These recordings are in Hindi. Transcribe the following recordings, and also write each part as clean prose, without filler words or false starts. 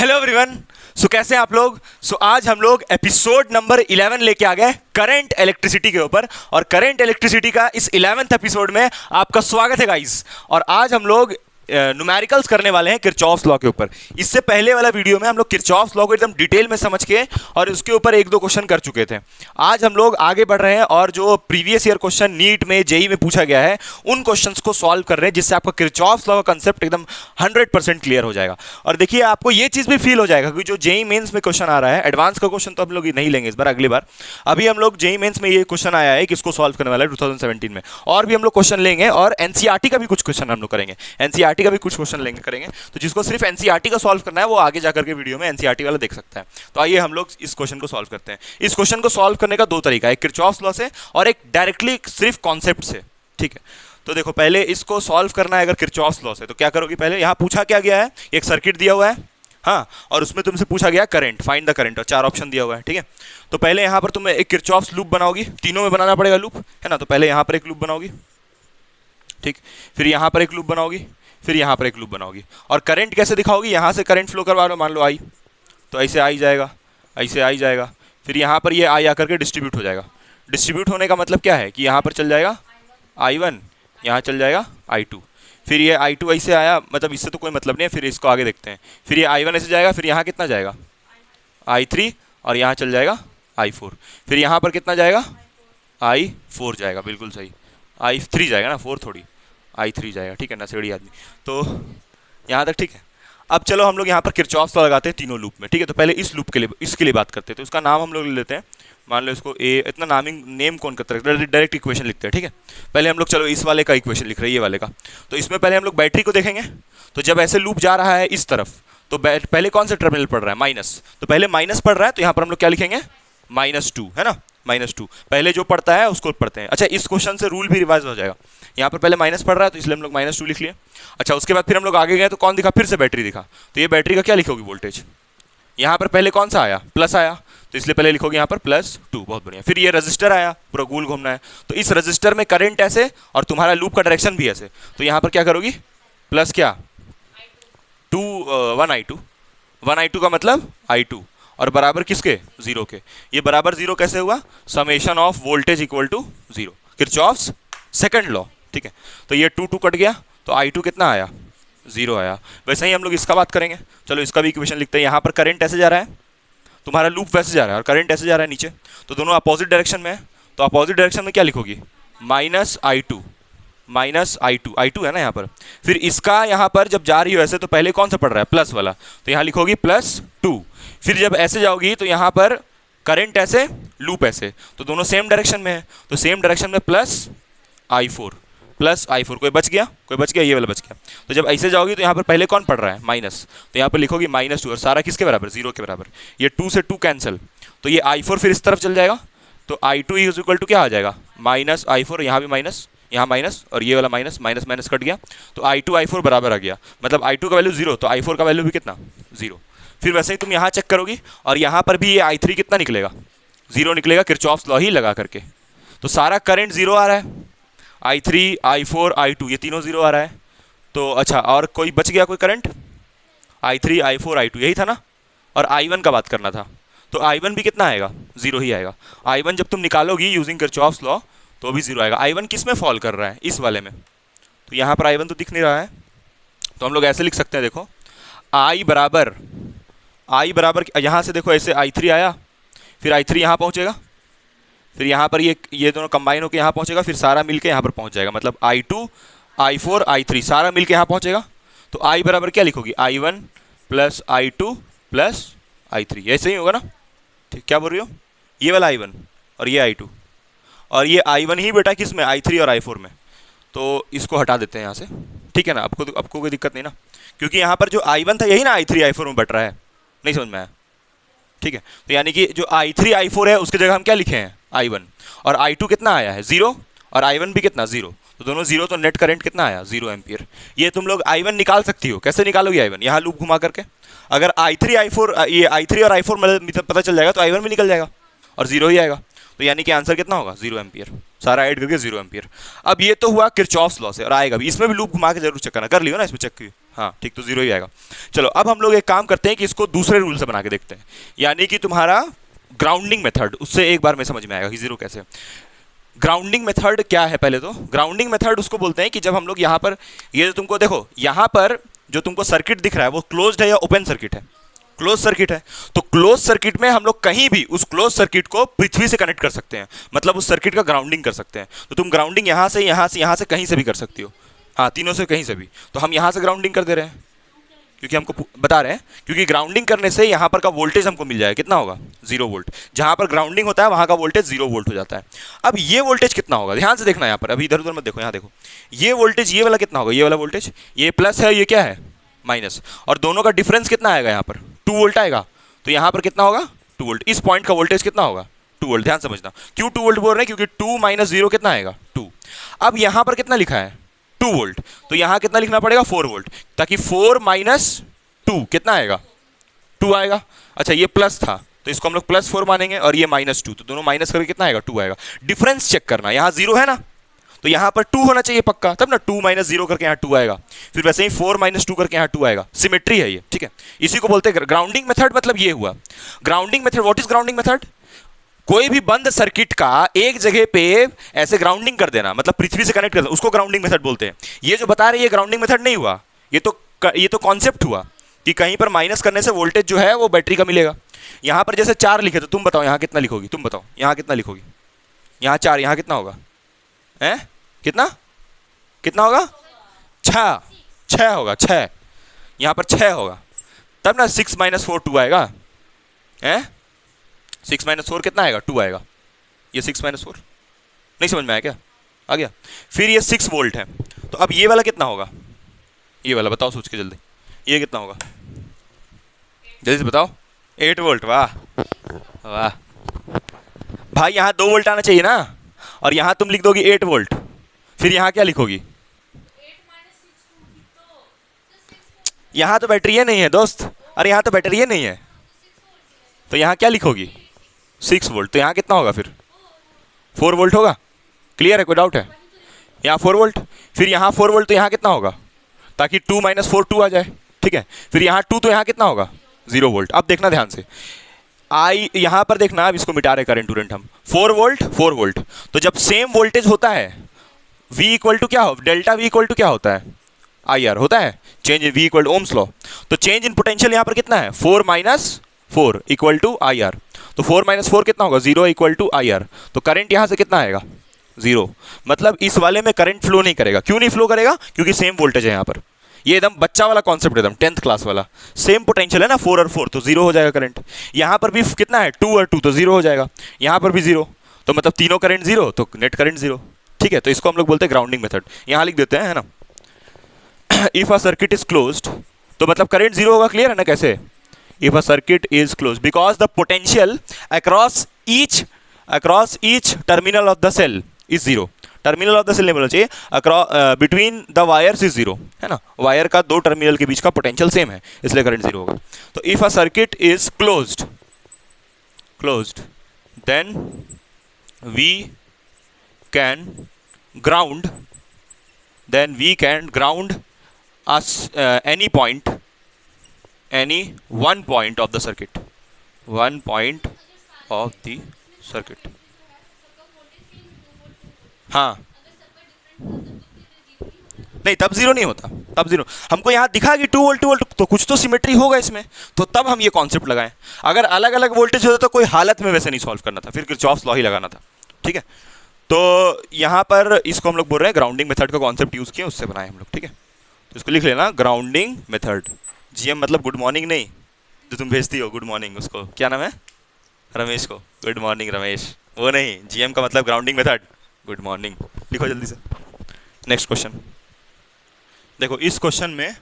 Hello everyone. सो कैसे हैं आप लोग। आज हम लोग एपिसोड नंबर 11 लेके आ गए करंट इलेक्ट्रिसिटी के ऊपर, और करंट इलेक्ट्रिसिटी का इस 11th एपिसोड में आपका स्वागत है गाइस। और आज हम लोग न्यूमेरिकल्स करने वाले हैं किरचॉफ्स लॉ के ऊपर। इससे पहले वाला वीडियो में हम लोग किरचॉफ्स लॉ को एकदम डिटेल में समझ के और उसके ऊपर एक दो क्वेश्चन कर चुके थे। आज हम लोग आगे बढ़ रहे हैं और जो प्रीवियस ईयर क्वेश्चन नीट में जेई में पूछा गया है उन क्वेश्चंस को सॉल्व कर रहे हैं, जिससे आपका किरचॉफ्स लॉ का कंसेप्ट एकदम 100% क्लियर हो जाएगा। और देखिए आपको ये चीज भी फील हो जाएगा कि जो जेई मेंस में क्वेश्चन आ रहा है, एडवांस का क्वेश्चन तो हम लोग नहीं लेंगे इस बार, अगली बार। अभी हम लोग जेई मेंस में ये क्वेश्चन आया है किसको सॉल्व करने वाला है 2017 में, और भी हम लोग क्वेश्चन लेंगे और एनसीईआरटी का भी कुछ क्वेश्चन हम लोग करेंगे, एनसीईआरटी का भी कुछ क्वेश्चन करेंगे। तो जिसको सिर्फ एनसीईआरटी का सॉल्व करना है वो आगे जाकर के वीडियो में एनसीईआरटी वाला देख सकता है। तो आइए हम लोग इस क्वेश्चन को सॉल्व करते हैं। इस क्वेश्चन को सॉल्व करने का दो तरीका है, एक किरचॉफ्स लॉ से और एक डायरेक्टली सिर्फ कॉन्सेप्ट से। ठीक है, तो देखो पहले इसको सॉल्व करना है अगर किरचॉफ्स लॉ से, तो क्या करोगे, पहले यहां पूछा क्या गया है, एक सर्किट दिया हुआ है, हाँ, और उसमें तुमसे पूछा गया करंट, फाइंड द करंट, और 4 ऑप्शन दिया हुआ है। ठीक है, तो पहले यहां पर तुम्हें एक किरचॉफ्स लूप बनाओगी, तीनों में बनाना पड़ेगा लूप, है ना। तो पहले यहां पर एक लूप बनाओगी, ठीक, फिर यहां पर एक लूप बनाओगी, फिर यहां पर एक लूप बनाओगी। और करंट कैसे दिखाओगी, यहां से करंट फ्लो करवा लो, मान लो आई, तो ऐसे आई जाएगा, ऐसे आई जाएगा, फिर यहां पर ये आई आकर के डिस्ट्रीब्यूट हो जाएगा। डिस्ट्रीब्यूट होने का मतलब क्या है कि यहां पर चल जाएगा I1, यहां चल जाएगा I2, फिर ये I2 ऐसे आया, मतलब इससे तो कोई मतलब नहीं है, फिर इसको आगे देखते हैं। फिर ये I1 ऐसे जाएगा, फिर यहाँ कितना जाएगा I3, और यहाँ चल जाएगा I4, फिर यहाँ पर कितना जाएगा I4 जाएगा, बिल्कुल सही, I3 जाएगा ना, 4 थोड़ी, I3 जाएगा। ठीक है ना, सेड़ी आदमी। तो यहाँ तक ठीक है। अब चलो हम लोग यहाँ पर किरचॉफ्स लॉ लगाते हैं तीनों लूप में। ठीक है, तो पहले इस लूप के लिए, इसके लिए बात करते हैं। तो इसका नाम हम लोग ले लेते हैं, मान लो इसको ए, इतना नामिंग नेम कौन करता है, डायरेक्ट इक्वेशन लिखते हैं। ठीक है, पहले हम लोग चलो इस वाले का इक्वेशन लिख रहे हैं, ये वाले का। तो इसमें पहले हम लोग बैटरी को देखेंगे। तो जब ऐसे लूप जा रहा है इस तरफ, तो पहले कौन सा टर्मिनल पड़ रहा है, माइनस, तो पहले माइनस पड़ रहा है, तो यहाँ पर हम लोग क्या लिखेंगे, -2, है ना, -2 पहले जो पढ़ता है उसको पढ़ते हैं। अच्छा, इस क्वेश्चन से रूल भी रिवाइज हो जाएगा, यहाँ पर पहले माइनस पढ़ रहा है तो इसलिए हम लोग -2 लिख लिए। अच्छा, उसके बाद फिर हम लोग आगे गए तो कौन दिखा, फिर से बैटरी दिखा, तो ये बैटरी का क्या लिखोगी, वोल्टेज। यहाँ पर पहले कौन सा आया, प्लस आया, तो इसलिए पहले लिखोगे यहाँ पर +2, बहुत बढ़िया। फिर ये रजिस्टर आया, पूरा गोल घूमना है, तो इस रजिस्टर में करंट ऐसे और तुम्हारा लूप का डायरेक्शन भी ऐसे, तो यहाँ पर क्या करोगी, प्लस क्या 1 I2 का मतलब I2, और बराबर किसके, 0 के। ये बराबर 0 कैसे हुआ, summation of voltage equal to 0, Kirchhoff's second law. ठीक है, तो ये 2 कट गया, तो I2 कितना आया, 0 आया। वैसे ही हम लोग इसका बात करेंगे। चलो इसका भी इक्वेशन लिखते हैं। यहाँ पर करंट ऐसे जा रहा है, तुम्हारा लूप वैसे जा रहा है, और करंट ऐसे जा रहा है नीचे, तो दोनों अपोजिट डायरेक्शन में है। तो अपोजिट डायरेक्शन में क्या लिखोगी, -I2, I2 है ना यहाँ पर। फिर इसका यहाँ पर जब जा रही हो ऐसे, तो पहले कौन सा पड़ रहा है, प्लस वाला, तो यहाँ लिखोगी +2। फिर जब ऐसे जाओगी तो यहाँ पर करंट ऐसे, लूप ऐसे, तो दोनों सेम डायरेक्शन में है, तो सेम डायरेक्शन में +I4, कोई बच गया, ये वाला बच गया। तो जब ऐसे जाओगी तो यहाँ पर पहले कौन पड़ रहा है, माइनस, तो यहाँ पर लिखोगी -2, और सारा किसके बराबर, 0 के बराबर। ये 2 से 2 कैंसिल, तो ये I4 फिर इस तरफ चल जाएगा, तो I2 इज इक्वल टू क्या आ जाएगा, -I4, यहाँ भी माइनस, यहाँ माइनस, और ये वाला माइनस, माइनस कट गया, तो I2 I4 बराबर आ गया, मतलब I2 का वैल्यू 0, तो I4 का वैल्यू भी कितना, 0। फिर वैसे ही तुम यहाँ चेक करोगी, और यहाँ पर भी ये I3 कितना निकलेगा, 0 निकलेगा, किरचॉफ्स लॉ ही लगा करके। तो सारा करंट 0 आ रहा है, I3 I4 I2 ये तीनों 0 आ रहा है। तो अच्छा, और कोई बच गया कोई करंट, I3 I4 I2 यही था ना, और I1 का बात करना था, तो I1 भी कितना आएगा, 0 ही आएगा। I1 जब तुम निकालोगी यूजिंग किरचॉफ्स लॉ तो भी 0 आएगा। I1 किस में फॉल कर रहा है, इस वाले में, तो यहाँ पर I1 तो दिख नहीं रहा है, तो हम लोग ऐसे लिख सकते हैं, देखो I बराबर यहाँ से देखो ऐसे I3 आया, फिर I3 यहाँ पहुँचेगा, फिर यहाँ पर ये दोनों कंबाइन होकर यहाँ पहुँचेगा, फिर सारा मिलके यहाँ पर पहुँच जाएगा, मतलब I2 I4 I3 सारा मिलके यहाँ पहुँचेगा। तो I बराबर क्या लिखोगी, I1 + I2 + I3, ऐसे ही होगा ना। ठीक, क्या बोल रही हो, ये वाला I1 और ये I2, और ये I1 ही बेटा किस में, I3 और I4 में, तो इसको हटा देते हैं यहाँ से। ठीक है ना, आपको कोई दिक्कत नहीं ना, क्योंकि यहाँ पर जो I1 था यही ना I3 I4 में बट रहा है, नहीं समझ में आया। ठीक है, तो यानी कि जो I3 I4 है उसकी जगह हम क्या लिखे हैं, I1, और I2 कितना आया है, 0, और I1 भी कितना, 0, तो दोनों 0, तो नेट करंट कितना आया, 0 एम्पियर। ये तुम लोग I1 निकाल सकती हो, कैसे निकालोगे I1, यहाँ लूप घुमा करके, अगर I3 I4 ये I3 और I4 मतलब पता चल जाएगा तो I1 भी निकल जाएगा और 0 ही आएगा। तो यानी कि आंसर कितना होगा, 0 एम्पियर, सारा ऐड करके 0 एम्पियर। अब ये तो हुआ किरचॉफ्स लॉ से, और आएगा भी, इसमें भी लूप घुमा के जरूर चेक करना, कर लियो ना इसमें चेक की, हाँ ठीक, तो जीरो ही आएगा। चलो अब हम लोग एक काम करते हैं कि इसको दूसरे रूल से बना के देखते हैं, यानी कि तुम्हारा ग्राउंडिंग मेथड, उससे एक बार में समझ में आएगा कि जीरो कैसे। ग्राउंडिंग मेथड क्या है? पहले तो ग्राउंडिंग मेथड उसको बोलते हैं कि जब हम लोग यहाँ पर, ये जो तुमको देखो यहाँ पर जो तुमको सर्किट दिख रहा है वो क्लोज्ड है या ओपन सर्किट है? क्लोज सर्किट है। तो क्लोज सर्किट में हम लोग कहीं भी उस क्लोज सर्किट को पृथ्वी से कनेक्ट कर सकते हैं, मतलब उस सर्किट का ग्राउंडिंग कर सकते हैं। तो तुम ग्राउंडिंग यहाँ से यहाँ से यहाँ से कहीं से भी कर सकती हो, हाँ तीनों से कहीं से भी। तो हम यहाँ से ग्राउंडिंग कर दे रहे हैं क्योंकि हमको बता रहे हैं, क्योंकि ग्राउंडिंग करने से यहाँ पर का वोल्टेज हमको मिल जाएगा, कितना होगा? 0 वोल्ट। जहाँ पर ग्राउंडिंग होता है वहाँ का वोल्टेज 0 वोल्ट हो जाता है। अब ये वोल्टेज कितना होगा, ध्यान से देखना यहाँ पर, अभी इधर उधर मत देखो, यहाँ देखो ये वोल्टेज, ये वाला कितना होगा? ये वाला वोल्टेज, ये प्लस है, ये क्या है? माइनस, और दोनों का डिफरेंस कितना आएगा? यहाँ पर 2 वोल्ट आएगा। तो यहाँ पर कितना होगा? 2 वोल्ट। इस पॉइंट का वोल्टेज कितना होगा? 2 वोल्ट। ध्यान समझना, क्यों 2 वोल्ट बोल रहे हैं? क्योंकि 2 माइनस 0 कितना आएगा? 2। अब यहाँ पर कितना लिखा है? 2 वोल्ट। तो यहाँ कितना लिखना पड़ेगा? 4 वोल्ट, ताकि 4 माइनस 2 कितना आएगा? 2 आएगा। अच्छा ये प्लस था तो इसको हम लोग +4 मानेंगे, और ये -2, तो दोनों माइनस करके कितना आएगा? 2 आएगा। डिफरेंस चेक करना, यहाँ 0 है ना, तो यहाँ पर 2 होना चाहिए पक्का, तब ना 2 माइनस 0 करके यहाँ 2 आएगा। फिर वैसे ही 4 माइनस 2 करके यहाँ 2 आएगा। सिमेट्री है ये, ठीक है। इसी को बोलते हैं ग्राउंडिंग मेथड। मतलब ये हुआ grounding method. What is grounding method? कोई भी बंद सर्किट का एक जगह पे ऐसे ग्राउंडिंग कर देना, मतलब पृथ्वी से कनेक्ट कर देना, उसको ग्राउंडिंग मेथड बोलते हैं। ये जो बता रहे हैं ये ग्राउंडिंग मेथड नहीं हुआ, ये तो कॉन्सेप्ट हुआ कि कहीं पर माइनस करने से वोल्टेज जो है वो बैटरी का मिलेगा। यहाँ पर जैसे 4 लिखे, तो तुम बताओ यहाँ कितना लिखोगी? तुम बताओ यहाँ कितना लिखोगी? यहाँ 4, यहाँ कितना होगा? हैं कितना कितना होगा? 6 होगा, 6 यहाँ पर 6 होगा, तब ना 6 माइनस 4 2 आएगा। हैं 6 माइनस 4 कितना आएगा? 2 आएगा। ये 6 माइनस 4 नहीं समझ में आया क्या? आ गया। फिर ये 6 वोल्ट है, तो अब ये वाला कितना होगा? ये वाला बताओ सोच के जल्दी, ये कितना होगा? जल्दी से बताओ। 8 वोल्ट। वाह वाह भाई, यहाँ 2 वोल्ट आना चाहिए ना, और यहाँ तुम लिख दोगी 8 वोल्ट। फिर यहाँ क्या लिखोगी? यहाँ तो बैटरी नहीं है दोस्त, अरे यहाँ तो बैटरी नहीं है, तो यहाँ क्या लिखोगी? 6 वोल्ट। तो यहाँ कितना होगा फिर? 4 वोल्ट होगा। क्लियर है? कोई डाउट है? यहाँ 4 वोल्ट, फिर यहाँ 4 वोल्ट, तो यहाँ कितना होगा? ताकि 2 माइनस 4 2 आ जाए, ठीक है। फिर यहाँ 2, तो यहाँ कितना होगा? 0 वोल्ट। अब देखना ध्यान से, यहाँ पर देखना, अब इसको मिटा रहे करंट टूरेंट हम। 4 वोल्ट 4 वोल्ट, तो जब सेम वोल्टेज होता है V इक्वल टू क्या हो? डेल्टा V इक्वल टू क्या होता है? IR होता है, change V equal to Ohm's law. तो चेंज इन पोटेंशियल यहाँ पर कितना है? 4 माइनस 4 इक्वल टू IR। तो 4 माइनस 4 कितना होगा? 0 इक्वल टू IR। तो करंट यहाँ से कितना आएगा? 0। मतलब इस वाले में करंट फ्लो नहीं करेगा। क्यों नहीं फ्लो करेगा? क्योंकि सेम वोल्टेज है यहाँ पर। ये एकदम बच्चा वाला कॉन्सेप्ट, एकदम 10th क्लास वाला। सेम पोटेंशियल है ना, 4 और 4, तो 0 हो जाएगा करंट। यहाँ पर भी कितना है? 2 और 2, तो 0 हो जाएगा। यहाँ पर भी 0, तो मतलब तीनों करंट 0, तो नेट करंट 0, ठीक है। तो इसको हम लोग बोलते हैं ग्राउंडिंग मेथड। यहाँ लिख देते हैं, है ना। If a circuit is closed, तो मतलब करंट 0 होगा। क्लियर है ना कैसे? If a circuit is closed because the potential across each terminal of the cell is 0। Terminal of the cell नहीं बोलना चाहिए, across between the wires is 0, है ना। वायर का 2 टर्मिनल के बीच का पोटेंशियल सेम है, इसलिए करंट 0 होगा। तो if a circuit is closed then we can ground any one point of the circuit, हाँ नहीं, तब 0 नहीं होता, तब 0। हमको यहाँ दिखा कि 2 वोल्ट 2 वोल्ट, तो कुछ तो सिमेट्री होगा इसमें, तो तब हम ये कॉन्सेप्ट लगाएं। अगर अलग अलग वोल्टेज होता तो कोई हालत में वैसे नहीं सॉल्व करना था, फिर किरचॉफ्स लॉ ही लगाना था, ठीक है। तो यहाँ पर इसको हम लोग बोल रहे हैं ग्राउंडिंग मेथड का कॉन्सेप्ट यूज़ किया, उससे बनाए हम लोग, ठीक है। तो इसको लिख लेना, ग्राउंडिंग मेथड। GM मतलब गुड मॉर्निंग नहीं, जो तुम भेजती हो गुड मॉर्निंग, उसको क्या नाम है? रमेश को गुड मॉर्निंग रमेश, वो नहीं। GM का मतलब ग्राउंडिंग मेथड, गुड मॉर्निंग। लिखो जल्दी से। नेक्स्ट क्वेश्चन देखो। इस क्वेश्चन में,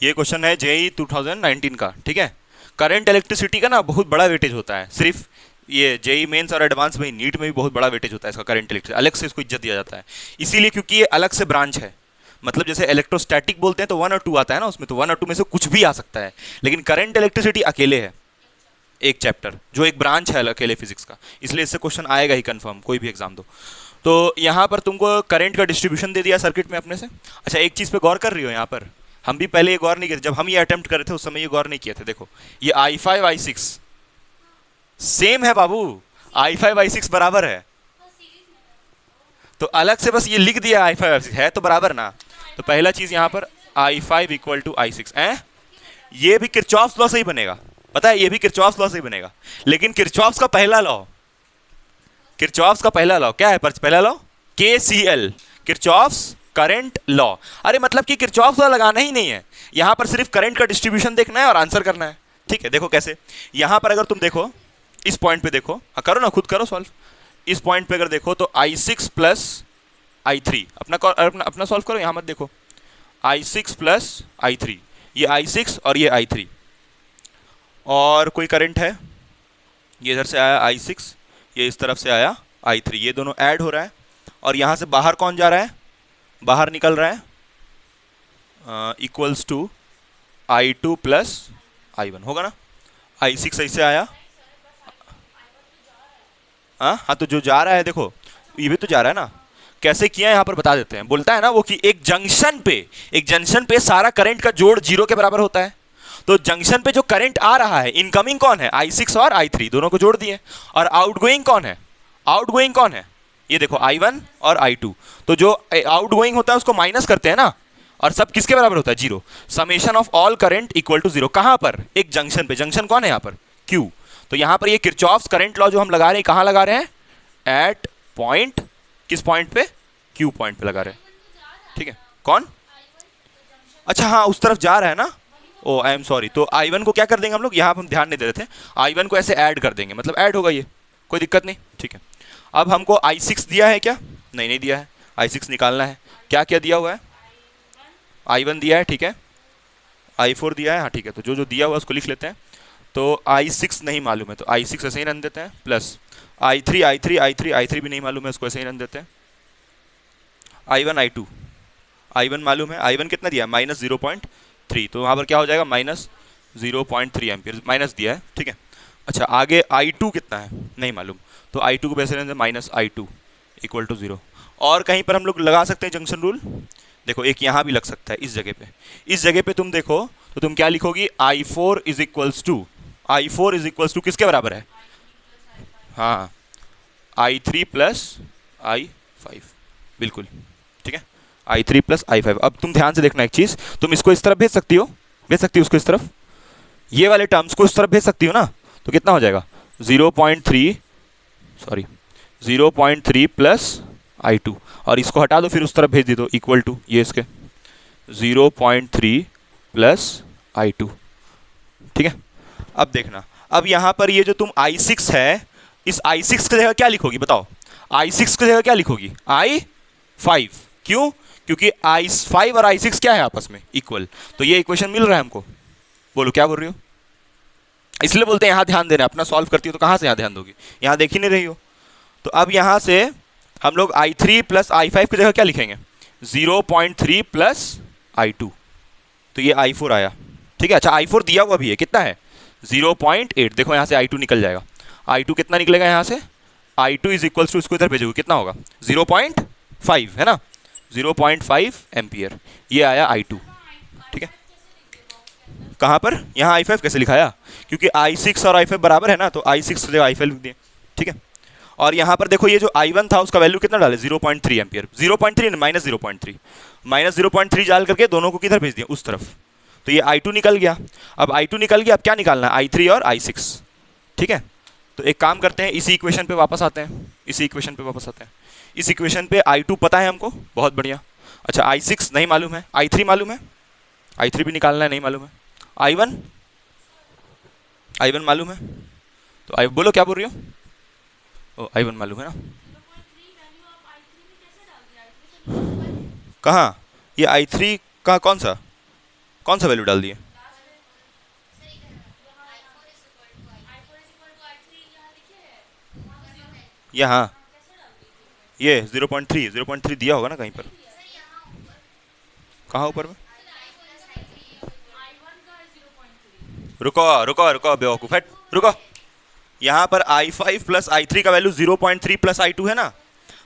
ये क्वेश्चन है JEE 2019 का, ठीक है। करंट इलेक्ट्रिसिटी का ना बहुत बड़ा वेटेज होता है, सिर्फ ये JEE मेंस और एडवांस में, नीट में भी बहुत बड़ा वेटेज होता है इसका। करंट इलेक्ट्रिसिटी अलग से इसको इज्जत दिया जाता है, इसीलिए क्योंकि ये अलग से ब्रांच है। मतलब जैसे इलेक्ट्रोस्टैटिक बोलते हैं तो 1 और 2 आता है ना उसमें, तो 1 और 2 में से कुछ भी आ सकता है, लेकिन करंट इलेक्ट्रिसिटी अकेले है, एक चैप्टर, जो एक ब्रांच है अकेले फिजिक्स का, इसलिए इससे क्वेश्चन आएगा ही कंफर्म, कोई भी एग्जाम दो। तो यहाँ पर तुमको करंट का डिस्ट्रीब्यूशन दे दिया सर्किट में अपने से। अच्छा एक चीज़ पे गौर कर रही हो यहाँ पर, हम भी पहले ये गौर नहीं किए थे, जब हम ये अटेम्प्ट करे थे उस समय ये गौर नहीं किए थे। देखो ये i5 i6 सेम है बाबू, i5 i6 बराबर है, तो अलग से बस ये लिख दिया i5 i6 है तो बराबर ना। तो पहला चीज यहां पर i5 इक्वल टू i6 है, ये भी किरचॉफ्स लॉ से ही बनेगा, पता है, ये भी किरचॉफ्स लॉ से ही बनेगा। लेकिन किरचॉफ्स का पहला लॉ, किरचॉफ्स का पहला लॉ क्या है? पहला law KCL, Kirchhoff's current law. अरे मतलब कि किरचॉफ्स लॉ लगाना ही नहीं है, यहां पर सिर्फ करंट का डिस्ट्रीब्यूशन देखना है और आंसर करना है। ठीक है, देखो कैसे, यहां पर अगर तुम देखो इस पॉइंट पे देखो, करो ना, खुद करो सॉल्व। इस पॉइंट पे अगर देखो तो i6 प्लस i3, अपना सॉल्व करो, यहां मत देखो, i6 प्लस i3, ये i6 और ये i3, और कोई करंट है, ये इधर से आया i6, ये इस तरफ से आया i3, ये दोनों ऐड हो रहा है, और यहां से बाहर कौन जा रहा है? बाहर निकल रहा है equals to i2 plus i1 होगा ना। i6 ऐसे आया, हाँ तो जो जा रहा है देखो, ये भी तो जा रहा है ना। कैसे किया यहाँ पर बता देते हैं, बोलता है ना वो कि एक जंक्शन पे सारा करंट का जोड़ 0 के बराबर होता है। तो जंक्शन पे जो करंट आ रहा है, इनकमिंग कौन है? i6 और i3 दोनों को जोड़ दिए, और आउटगोइंग कौन है? आउटगोइंग कौन है? ये देखो i1 और i2, तो जो आउटगोइंग होता है उसको माइनस करते हैं ना, और सब किसके बराबर होता है? 0। Summation of all current equal to 0, कहां पर? एक जंक्शन पे। जंक्शन कौन है यहाँ पर? Q। तो यहां पर ये किरचॉफ्स करंट लॉ जो हम लगा रहे हैं, कहां लगा रहे हैं? एट पॉइंट, किस पॉइंट पे? Q पॉइंट पे लगा रहे हैं। ठीक है, कौन? अच्छा हाँ, उस तरफ जा रहा है ना, ओ आई एम सॉरी। तो i1 को क्या कर देंगे हम लोग, यहाँ पर हम ध्यान नहीं दे रहे थे, i1 को ऐसे ऐड कर देंगे, मतलब ऐड होगा, ये कोई दिक्कत नहीं। ठीक है, अब हमको i6 दिया है क्या? नहीं दिया है, i6 निकालना है। क्या क्या दिया हुआ है? i1 दिया है, ठीक है, i4 दिया है, हाँ ठीक है, तो जो दिया हुआ है उसको लिख लेते हैं। तो i6 नहीं मालूम है, तो i6 ऐसे ही रन देते हैं, प्लस i3 भी नहीं मालूम है, उसको ऐसे ही रन देते हैं। i1 मालूम है, i1 कितना दिया है? -0.3, तो वहाँ पर क्या हो जाएगा? -0.3 एम्पियर माइनस दिया है। ठीक है, अच्छा आगे i2 कितना है? नहीं मालूम, तो i2 को वैसे रहने -i2 इक्वल टू 0। और कहीं पर हम लोग लगा सकते हैं जंक्शन रूल, देखो एक यहाँ भी लग सकता है, इस जगह पे तुम देखो तो तुम क्या लिखोगी? i4 इज इक्वल्स टू किसके बराबर है? हाँ, i3 प्लस i5, बिल्कुल ठीक है, i3 प्लस i5। अब तुम ध्यान से देखना एक चीज, तुम इसको इस तरफ भेज सकती हो उसको इस तरफ, ये वाले टर्म्स को इस तरफ भेज सकती हो ना, तो कितना हो जाएगा? 0.3 प्लस i2, और इसको हटा दो, फिर उस तरफ भेज दे दो, इक्वल टू ये इसके 0.3 प्लस i2। ठीक है, अब देखना, अब यहां पर ये जो तुम i6 है, इस i6 की जगह क्या लिखोगी बताओ? i6 की जगह क्या लिखोगी? i5। क्यों? क्योंकि i5 और i6 क्या है आपस में? इक्वल। तो ये इक्वेशन मिल रहा है हमको। बोलो क्या बोल रही हो? इसलिए बोलते हैं यहां ध्यान देना, अपना सॉल्व करती हो तो कहां से यहां ध्यान दोगी? यहां देख ही नहीं रही हो। तो अब यहां से हम लोग i3 प्लस i5 की जगह क्या लिखेंगे? 0.3 प्लस i2, तो ये i4 आया। ठीक है, अच्छा i4 दिया हुआ भी है, कितना है? 0.8। देखो यहां से i2 निकल जाएगा, i2 कितना निकलेगा यहां से? i2 इज इक्वल्स टू, इसको इधर भेजोगे, कितना होगा? 0.5 है ना, 0.5 एम्पियर, ये आया i2। ठीक है, कहां पर? यहां i5 कैसे लिखाया? क्योंकि i6 और i5 बराबर है ना, तो i6 की जगह i5 लिख दिए। ठीक है, और यहां पर देखो ये जो i1 था उसका वैल्यू कितना डाले? 0.3 एम्पियर, 0.3 -0.3 डाल करके दोनों को किधर भेज दिया? उस तरफ। तो ये i2 निकल गया। अब i2 निकल गया, अब क्या निकालना है? i3 और i6। ठीक है, तो एक काम करते हैं, इसी इक्वेशन पे वापस आते हैं, इस इक्वेशन पे i2 पता है हमको, बहुत बढ़िया। अच्छा i6 नहीं मालूम है, i3 मालूम है, i3 भी निकालना है, नहीं मालूम है। i1 मालूम है, तो बोलो क्या बोल रही हो? i1 मालूम है ना, कहाँ? ये i3 का कौन सा वैल्यू डाल दिए? यहाँ ये 0.3 दिया होगा ना कहीं पर, कहाँ ऊपर में? रुको बेवकूफ, रुको। यहाँ पर i5 प्लस i3 का वैल्यू 0.3 प्लस i2 है ना,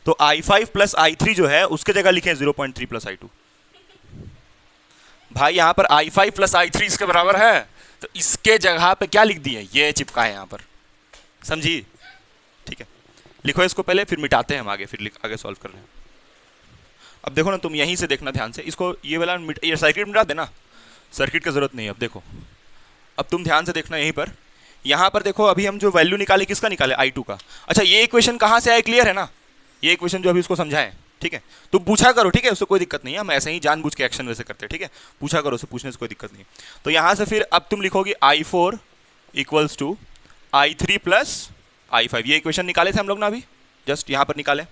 तो i5 प्लस i3 जो है उसके जगह लिखें 0.3 प्लस i2। भाई यहाँ पर i5 प्लस i3 इसके बराबर है, तो इसके जगह पे क्या लिख दिए, ये चिपका है यहाँ पर, समझी? ठीक है, लिखो इसको पहले, फिर मिटाते हैं हम आगे, फिर आगे सॉल्व कर रहे हैं। अब देखो ना, तुम यहीं से देखना ध्यान से, इसको ये वाला ये सर्किट मिटा देना, सर्किट की जरूरत नहीं है। अब देखो, अब तुम ध्यान से देखना यहीं पर, यहाँ पर देखो, अभी हम जो वैल्यू निकाले किसका निकाले, i2 का। अच्छा, ये इक्वेशन कहाँ से आए, क्लियर है ना? ये इक्वेशन जो अभी उसको समझाएं, ठीक है? तुम पूछा करो, ठीक है, उससे कोई दिक्कत नहीं है, हम ऐसे ही जानबूझ के एक्शन वैसे करते हैं, ठीक है? पूछा करो, उससे पूछने से कोई दिक्कत नहीं। तो यहाँ से फिर अब तुम लिखोगे i4 equals to i3 plus i5, ये इक्वेशन निकाले थे हम लोग ना अभी, जस्ट यहाँ पर निकाले।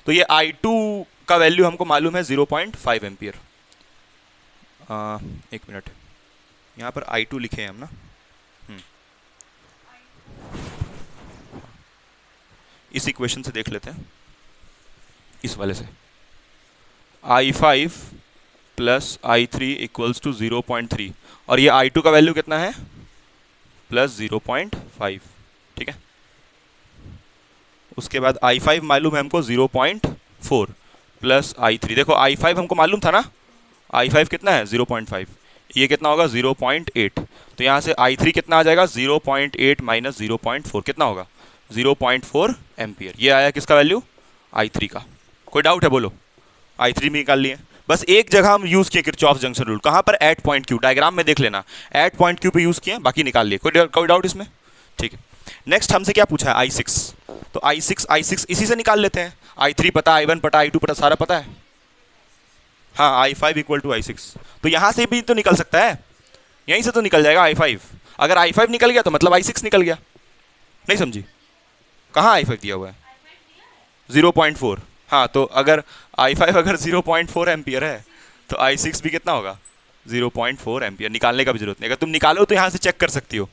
तो ये i2 का वैल्यू हमको मालूम है 0.5 एम्पियर। एक मिनट, यहाँ पर i2 लिखे हैं हम ना, इस इक्वेशन से देख लेते हैं, इस वाले से, i5 plus i3 equals to 0.3, और ये i2 का वैल्यू कितना है, प्लस 0.5, ठीक है? उसके बाद i5 मालूम है हमको 0.4 प्लस i3, देखो i5 हमको मालूम था ना, i5 कितना है 0.5, ये कितना होगा 0.8, तो यहाँ से i3 कितना आ जाएगा 0.8 माइनस 0.4 कितना होगा 0.4 एम्पियर। ये आया किसका वैल्यू, i3 का। कोई डाउट है बोलो? i3 भी निकाल लिए। बस एक जगह हम यूज किए किरचॉफ जंक्शन रूल, कहाँ पर, एट पॉइंट क्यू, डायग्राम में देख लेना, एट पॉइंट क्यू पे यूज किए, बाकी निकाल लिए। कोई डाउट इसमें? ठीक है, नेक्स्ट हमसे क्या पूछा है, i6, तो i6 इसी से निकाल लेते हैं, i3 पता, i1 पता, i2 पता, सारा पता है। हाँ, i5 इक्वल टू i6, तो यहाँ से भी तो निकल सकता है, यहीं से तो निकल जाएगा i5। अगर i5 निकल गया तो मतलब i6 निकल गया, नहीं समझी? कहाँ i5 दिया हुआ है, 0.4। हाँ, तो अगर i5 अगर 0.4 एम्पियर है तो i6 भी कितना होगा, 0.4 एम्पियर। निकालने का भी जरूरत नहीं, अगर तुम निकालो तो यहाँ से चेक कर सकती हो,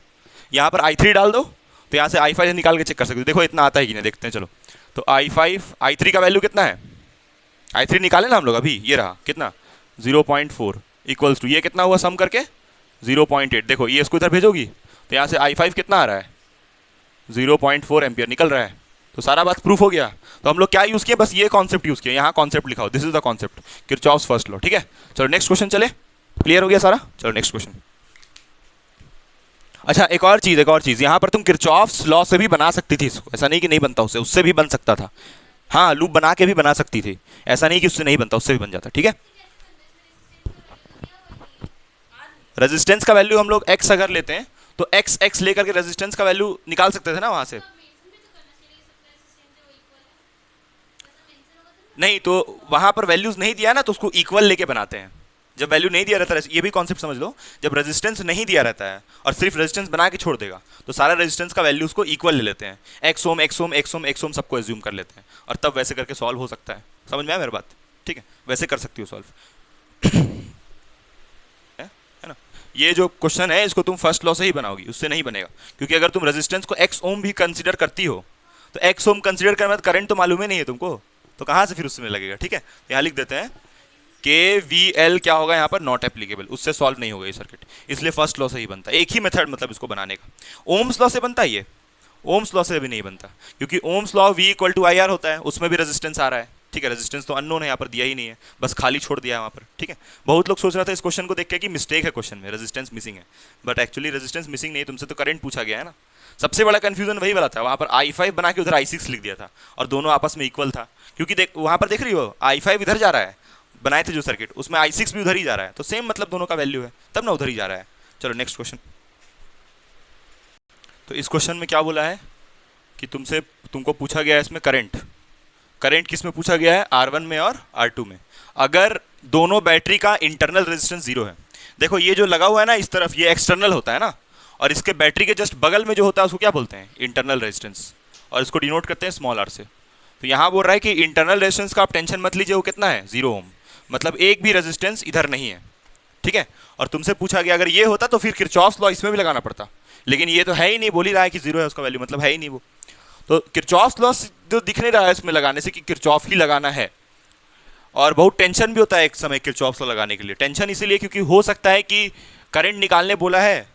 यहाँ पर i3 डाल दो तो यहाँ से i5 निकाल के चेक कर सकते हो। देखो इतना आता है कि नहीं, देखते हैं चलो। तो i3 का वैल्यू कितना है, i3 निकाले ना हम लोग अभी, ये रहा कितना 0.4 इक्वल्स टू ये कितना हुआ सम करके 0.8। देखो ये इसको इधर भेजोगी तो यहाँ से i5 कितना आ रहा है 0.4 एम्पियर निकल रहा है। तो सारा बात प्रूफ हो गया। तो हम लोग क्या यूज़ किए, बस ये कॉन्सेप्ट यूज़ किया, यहाँ कॉन्सेप्ट लिखाओ, this is the concept, Kirchhoff's first law. ठीक है, चलो नेक्स्ट क्वेश्चन चले, क्लियर हो गया सारा। चलो नेक्स्ट क्वेश्चन। अच्छा एक और चीज़, यहाँ पर तुम किरचॉफ्स लॉ से भी बना सकती थी इसको, ऐसा नहीं कि नहीं बनता उससे भी बन सकता था। हाँ, लूप बना के भी बना सकती थी, ऐसा नहीं कि उससे नहीं बनता, उससे भी बन जाता। ठीक है, रेजिस्टेंस का वैल्यू हम लोग x अगर लेते हैं तो x लेकर के रेजिस्टेंस का वैल्यू निकाल सकते थे ना वहां से। नहीं, तो वहां पर वैल्यूज नहीं दिया ना तो उसको इक्वल लेके बनाते हैं। जब वैल्यू नहीं दिया रहता है, ये भी कॉन्सेप्ट समझ लो, जब रेजिस्टेंस नहीं दिया रहता है और सिर्फ रेजिस्टेंस बना के छोड़ देगा तो सारा रेजिस्टेंस का वैल्यू उसको इक्वल ले लेते हैं, x ओम सबको एज्यूम कर लेते हैं और तब वैसे करके सॉल्व हो सकता है। समझ में आया मेरी बात? ठीक है, वैसे कर सकती हो सॉल्व। है ना, ये जो क्वेश्चन है इसको तुम फर्स्ट लॉ से ही बनाओगी, उससे नहीं बनेगा, क्योंकि अगर तुम रेजिस्टेंस को x ओम भी कंसीडर करती हो तो x ओम कंसीडर करने में करंट तो मालूम ही नहीं है तुमको, तो कहाँ से फिर उसमें लगेगा। ठीक है, यहाँ लिख देते हैं KVL क्या होगा यहाँ पर, नॉट एप्लीकेबल, उससे सॉल्व नहीं होगा ये सर्किट, इसलिए फर्स्ट लॉ से ही बनता है। एक ही मेथड मतलब इसको बनाने का। ओम्स लॉ से बनता है ये, ओम्स लॉ से भी नहीं बनता, क्योंकि Ohm's law V equal to IR होता है, उसमें भी रेजिस्टेंस आ रहा है। ठीक है, रेजिस्टेंस तो अननोन है, यहाँ पर दिया ही नहीं है, बस खाली छोड़ दिया है वहाँ पर। ठीक है, बहुत लोग सोच रहे थे इस क्वेश्चन को देख के कि मिस्टेक है क्वेश्चन में, रेजिस्टेंस मिसिंग है, बट एक्चुअली रेजिस्टेंस मिसिंग नहीं है, तुमसे तो करंट पूछा गया है ना। सबसे बड़ा कंफ्यूजन वही वाला था, वहाँ पर i5 बना के उधर i6 लिख दिया था और दोनों आपस में इक्वल था, क्योंकि देख वहाँ पर देख रही हो i5 इधर जा रहा है, बनाए थे जो सर्किट उसमें i6 भी उधर ही जा रहा है, तो सेम मतलब दोनों का वैल्यू है, तब ना उधर ही जा रहा है। चलो नेक्स्ट क्वेश्चन। तो इस क्वेश्चन में क्या बोला है कि तुमको पूछा गया है इसमें करंट किस में पूछा गया है, R1 में और R2 में, अगर दोनों बैटरी का इंटरनल रेजिस्टेंस 0 है। देखो ये जो लगा हुआ है ना इस तरफ, ये एक्सटर्नल होता है ना, और इसके बैटरी के जस्ट बगल में जो होता है उसको क्या बोलते हैं, इंटरनल रेजिस्टेंस, और इसको डिनोट करते हैं स्मॉल r से। तो यहाँ बोल रहा है कि इंटरनल रेजिस्टेंस का आप टेंशन मत लीजिए, वो कितना है 0 ओम, मतलब एक भी रेजिस्टेंस इधर नहीं है। ठीक है, और तुमसे पूछा गया अगर ये होता तो फिर किरचॉफ्स लॉ इसमें भी लगाना पड़ता, लेकिन ये तो है ही नहीं, बोल ही रहा है कि 0 है उसका वैल्यू, मतलब है ही नहीं वो। तो किरचॉफ्स लॉ जो दिख नहीं रहा है इसमें लगाने से कि किरचॉफ ही लगाना है, और बहुत टेंशन भी होता है एक समय किरचॉफ्स लॉ लगाने के लिए। टेंशन इसीलिए क्योंकि हो सकता है कि करंट निकालने बोला है,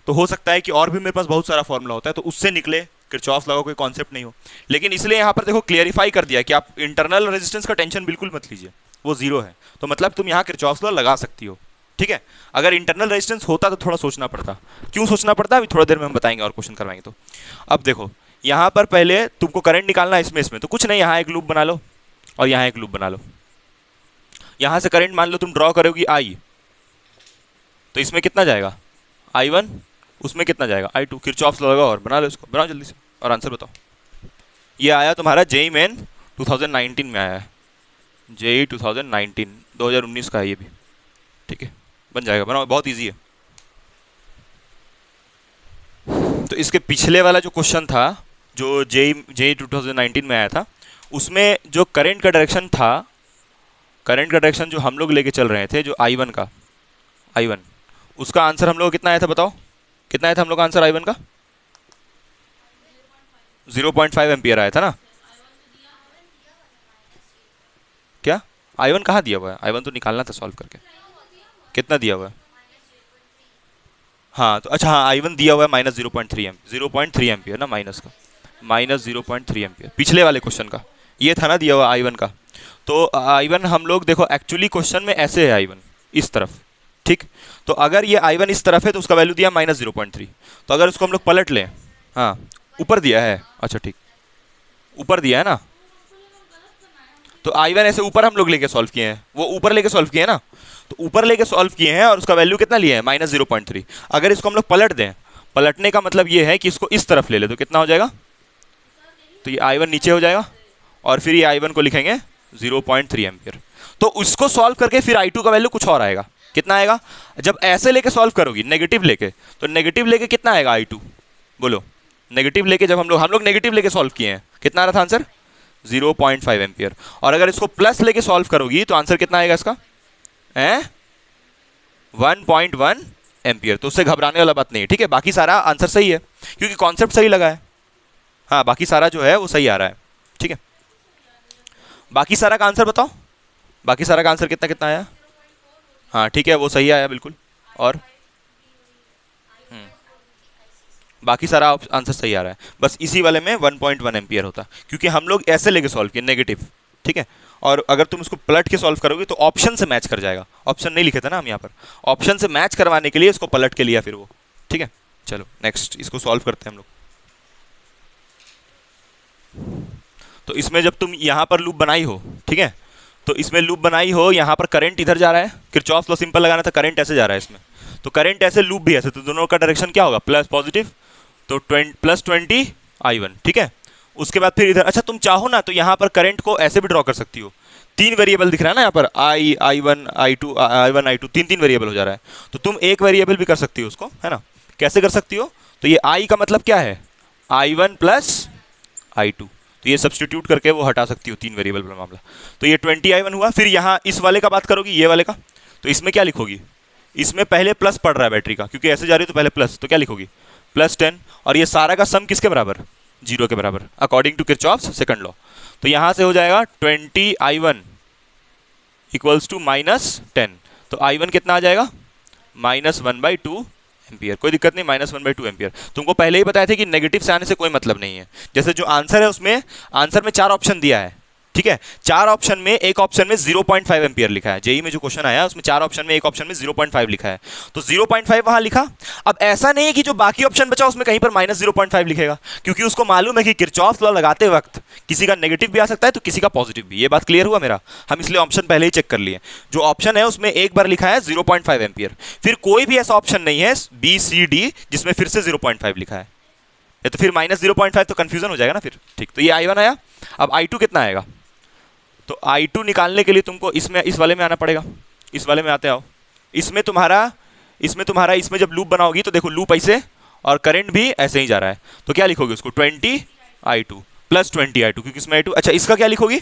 तो हो सकता है कि और भी मेरे पास बहुत सारा फॉर्मूला होता है तो उससे निकले, किरचॉफ्स लॉ का कोई कॉन्सेप्ट नहीं हो। लेकिन इसलिए यहाँ पर देखो क्लियरिफाई कर दिया कि आप इंटरनल रेजिस्टेंस का टेंशन बिल्कुल मत लीजिए, वो 0 है, तो मतलब तुम यहाँ किरचॉफ्स लॉ लगा सकती हो। ठीक ठीक है। अगर इंटरनल रेजिस्टेंस होता तो थोड़ा सोचना पड़ता। क्यों सोचना पड़ता अभी थोड़ा देर में हम बताएंगे और क्वेश्चन करवाएंगे। तो अब देखो यहाँ पर पहले तुमको करंट निकालना है इसमें तो कुछ नहीं, यहाँ एक लूप बना लो और यहाँ एक लूप बना लो। यहाँ से करंट मान लो तुम ड्रॉ करोगी आई, तो इसमें कितना जाएगा I1, उसमें कितना जाएगा I2। किरचॉफ्स लॉ लगा और बना लो इसको, बनाओ जल्दी से और आंसर बताओ। ये आया तुम्हारा जेईई मेन 2019 में आया है, जेईई 2019 का है ये भी, ठीक है बन जाएगा, बनाओ बहुत इजी है। तो इसके पिछले वाला जो क्वेश्चन था जो जेईई 2019 में आया था, उसमें जो करंट का डायरेक्शन था, करंट का डायरेक्शन जो हम लोग लेके चल रहे थे जो I1 का, I1 उसका आंसर हम लोग कितना आया था बताओ, कितना आया था हम लोग का आंसर I1 का 0.5 एम्पियर आया था ना। क्या I1 कहाँ दिया हुआ है, I1 तो निकालना था सॉल्व करके, कितना दिया हुआ है। हाँ तो अच्छा हाँ I1 दिया हुआ है माइनस 0.3 एम्पियर ना, माइनस का माइनस 0.3 एम्पियर पिछले वाले क्वेश्चन का ये था ना दिया हुआ I1 का। तो I1 हम लोग देखो एक्चुअली क्वेश्चन में ऐसे है I1 इस तरफ, ठीक। तो अगर ये I1 इस तरफ है तो उसका वैल्यू दिया माइनस 0.3। तो अगर उसको हम लोग पलट लें, हाँ ऊपर दिया है, अच्छा ठीक ऊपर दिया है ना, तो I1 ऐसे ऊपर हम लोग लेके सॉल्व किए हैं, वो ऊपर लेके सॉल्व किए हैं ना, तो ऊपर लेके सॉल्व किए हैं और उसका वैल्यू कितना लिया है माइनस 0.3। अगर इसको हम लोग पलट दें, पलटने का मतलब ये है कि इसको इस तरफ ले ले तो कितना हो जाएगा, तो ये I1 नीचे हो जाएगा और फिर ये I1 को लिखेंगे 0.3 एम्पियर। तो उसको सॉल्व करके फिर I2 का वैल्यू कुछ और आएगा, कितना आएगा जब ऐसे लेके सॉल्व करोगी नेगेटिव लेके, तो नेगेटिव लेके कितना आएगा I2 बोलो, नेगेटिव लेके जब हम लोग नेगेटिव लेके सॉल्व किए हैं कितना आ रहा था आंसर 0.5 एम्पियर। और अगर इसको प्लस लेके सॉल्व करोगी तो आंसर कितना आएगा इसका 1.1 एम्पियर। तो उससे घबराने वाला बात नहीं है, ठीक है। बाकी सारा आंसर सही है क्योंकि कॉन्सेप्ट सही लगा है, हाँ बाकी सारा जो है वो सही आ रहा है, ठीक है। बाकी सारा का आंसर बताओ, बाकी सारा का आंसर कितना कितना आया, हाँ ठीक है वो सही आया बिल्कुल। और बाकी सारा आंसर सही आ रहा है, बस इसी वाले में 1.1 एम्पियर होता क्योंकि हम लोग ऐसे लेके सॉल्व किए नेगेटिव, ठीक है। और अगर तुम इसको पलट के सॉल्व करोगे तो ऑप्शन से मैच कर जाएगा, ऑप्शन नहीं लिखे थे ना हम यहाँ पर, ऑप्शन से मैच करवाने के लिए इसको पलट के लिया फिर वो, ठीक है। चलो नेक्स्ट इसको सॉल्व करते हैं हम लोग। तो इसमें जब तुम यहाँ पर लूप बनाई हो, ठीक है, तो इसमें लूप बनाई हो, यहाँ पर करंट इधर जा रहा है, किरचॉफ लॉ सिंपल लगाना था, करंट ऐसे जा रहा है इसमें, तो करंट ऐसे लूप भी ऐसे, तो दोनों का डायरेक्शन क्या होगा प्लस पॉजिटिव, तो +20 I1, ठीक है। उसके बाद फिर इधर, अच्छा तुम चाहो ना तो यहाँ पर करंट को ऐसे भी ड्रॉ कर सकती हो, तीन वेरिएबल दिख रहा है ना यहाँ पर I1 I2 तीन वेरिएबल हो जा रहा है, तो तुम एक वेरिएबल भी कर सकती हो उसको, है ना। कैसे कर सकती हो, तो ये I का मतलब क्या है I1 + I2, तो ये सब्सटीट्यूट करके वो हटा सकती हो तीन वेरिएबल वाला मामला। तो ये 20 I1 हुआ। फिर यहाँ इस वाले का बात करोगी, ये वाले का, तो इसमें क्या लिखोगी, इसमें पहले प्लस पड़ रहा है बैटरी का क्योंकि ऐसे जा रही है तो पहले प्लस, तो क्या लिखोगी +10, और ये सारा का सम किसके बराबर 0 के बराबर according to Kirchhoff's second law. तो यहाँ से हो जाएगा 20 I1 = -10, तो I1 कितना आ जाएगा -1/2 एम्पियर। कोई दिक्कत नहीं, -1/2 एम्पियर। तुमको पहले ही बताया था कि नेगेटिव से आने से कोई मतलब नहीं है। जैसे जो आंसर है उसमें आंसर में 4 ऑप्शन दिया है, ठीक है, 4 ऑप्शन में एक ऑप्शन में 0.5 एम्पियर लिखा है। जेईई में जो क्वेश्चन आया उसमें 4 ऑप्शन में एक ऑप्शन में 0.5 लिखा है, तो 0.5 वहां लिखा। अब ऐसा नहीं है कि जो बाकी ऑप्शन बचा उसमें कहीं पर -0.5 लिखेगा, क्योंकि उसको मालूम है कि किरचॉफ लॉ लगाते वक्त किसी का नेगेटिव भी आ सकता है तो किसी का पॉजिटिव भी। ये बात क्लियर हुआ मेरा, हम इसलिए ऑप्शन पहले ही चेक कर लिए। जो ऑप्शन है उसमें एक बार लिखा है 0.5 एम्पियर, फिर कोई भी ऐसा ऑप्शन नहीं है B, C, D जिसमें फिर से 0.5 लिखा है, तो फिर -0.5 तो कंफ्यूजन हो जाएगा ना फिर, ठीक। तो ये I1 आया। अब I2 कितना आएगा, तो I2 निकालने के लिए तुमको इस वाले में आना पड़ेगा, इस वाले में आते आओ। इसमें तुम्हारा इसमें जब लूप बनाओगी तो देखो लूप ऐसे और करंट भी ऐसे ही जा रहा है, तो क्या लिखोगे उसको 20 I2 + 20 I2, क्योंकि इसमें I2, अच्छा इसका क्या लिखोगी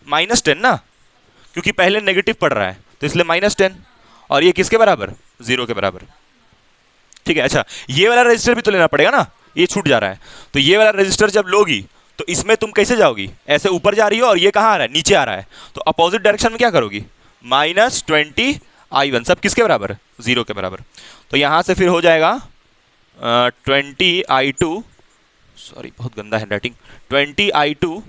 -10 ना, क्योंकि पहले नेगेटिव पड़ रहा है तो इसलिए -10, और ये किसके बराबर 0 के बराबर, ठीक है। अच्छा ये वाला रजिस्टर भी तो लेना पड़ेगा ना, ये छूट जा रहा है, तो ये वाला रजिस्टर जब लोगी तो इसमें तुम कैसे जाओगी, ऐसे ऊपर जा रही हो और ये कहाँ आ रहा है नीचे आ रहा है, तो अपोजिट डायरेक्शन में क्या करोगी -20 I1, सब किसके बराबर 0 के बराबर। तो यहाँ से फिर हो जाएगा 20 I2, सॉरी बहुत गंदा हैंडराइटिंग, 20 I2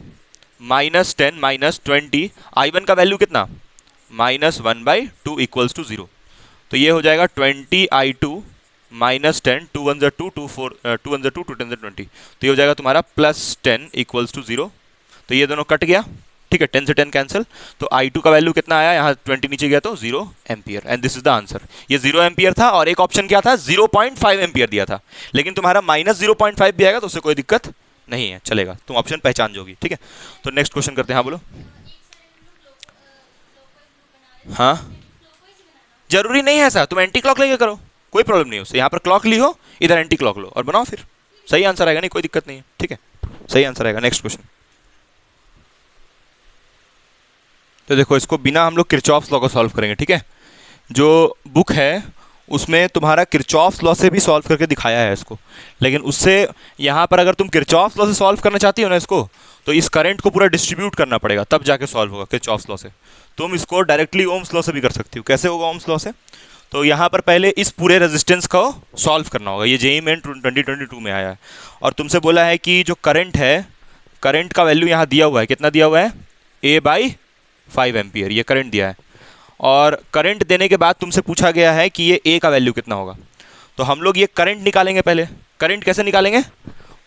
-10 -20 I1 का वैल्यू कितना -1/2 = 0। तो ये हो जाएगा 20i2 माइनस 10, 2 1 2, 2 4 2 1 2, 2 10 20। तो ये हो जाएगा तुम्हारा +10 इक्वल्स टू 0। तो ये दोनों कट गया, ठीक है, 10 से 10 कैंसिल। तो i2 का वैल्यू कितना आया, यहाँ 20 नीचे गया तो 0 ampere, and this is the answer. ये 0 एम्पियर था, और एक ऑप्शन क्या था, 0.5 एम्पियर दिया था, लेकिन तुम्हारा -0.5 भी आएगा तो उससे कोई दिक्कत नहीं है, चलेगा, तुम ऑप्शन पहचान जोगी, ठीक है। तो नेक्स्ट क्वेश्चन करते हैं। हाँ बोलो। हाँ, जरूरी नहीं है ऐसा, तुम एंटी क्लॉक लेके करो, कोई प्रॉब्लम नहीं है उससे। यहाँ पर क्लॉक ली हो, इधर एंटी क्लॉक लो और बनाओ, फिर सही आंसर आएगा, नहीं कोई दिक्कत नहीं है, ठीक है, सही आंसर आएगा। Next question. तो देखो, इसको बिना हम लोग किरचॉफ्स लॉ को सॉल्व करेंगे, ठीक है। जो बुक है उसमें तुम्हारा किरचॉफ्स लॉ से भी सॉल्व करके दिखाया है इसको, लेकिन उससे यहाँ पर अगर तुम किरचॉफ्स लॉ से सॉल्व करना चाहती हो ना इसको, तो इस करंट को पूरा डिस्ट्रीब्यूट करना पड़ेगा, तब जाके सॉल्व होगा किरचॉफ्स लॉ से। तुम इसको डायरेक्टली ओम्स लॉ से भी कर सकती हो। कैसे होगा ओम्स लॉ से? तो यहाँ पर पहले इस पूरे रेजिस्टेंस को सॉल्व करना होगा। ये जेईई मेन 2022 में आया है, और तुमसे बोला है कि जो करंट है, करंट का वैल्यू यहाँ दिया हुआ है, कितना दिया हुआ है, A/5 एम्पियर, ये करंट दिया है। और करंट देने के बाद तुमसे पूछा गया है कि ये ए का वैल्यू कितना होगा। तो हम लोग ये करंट निकालेंगे पहले। करंट कैसे निकालेंगे?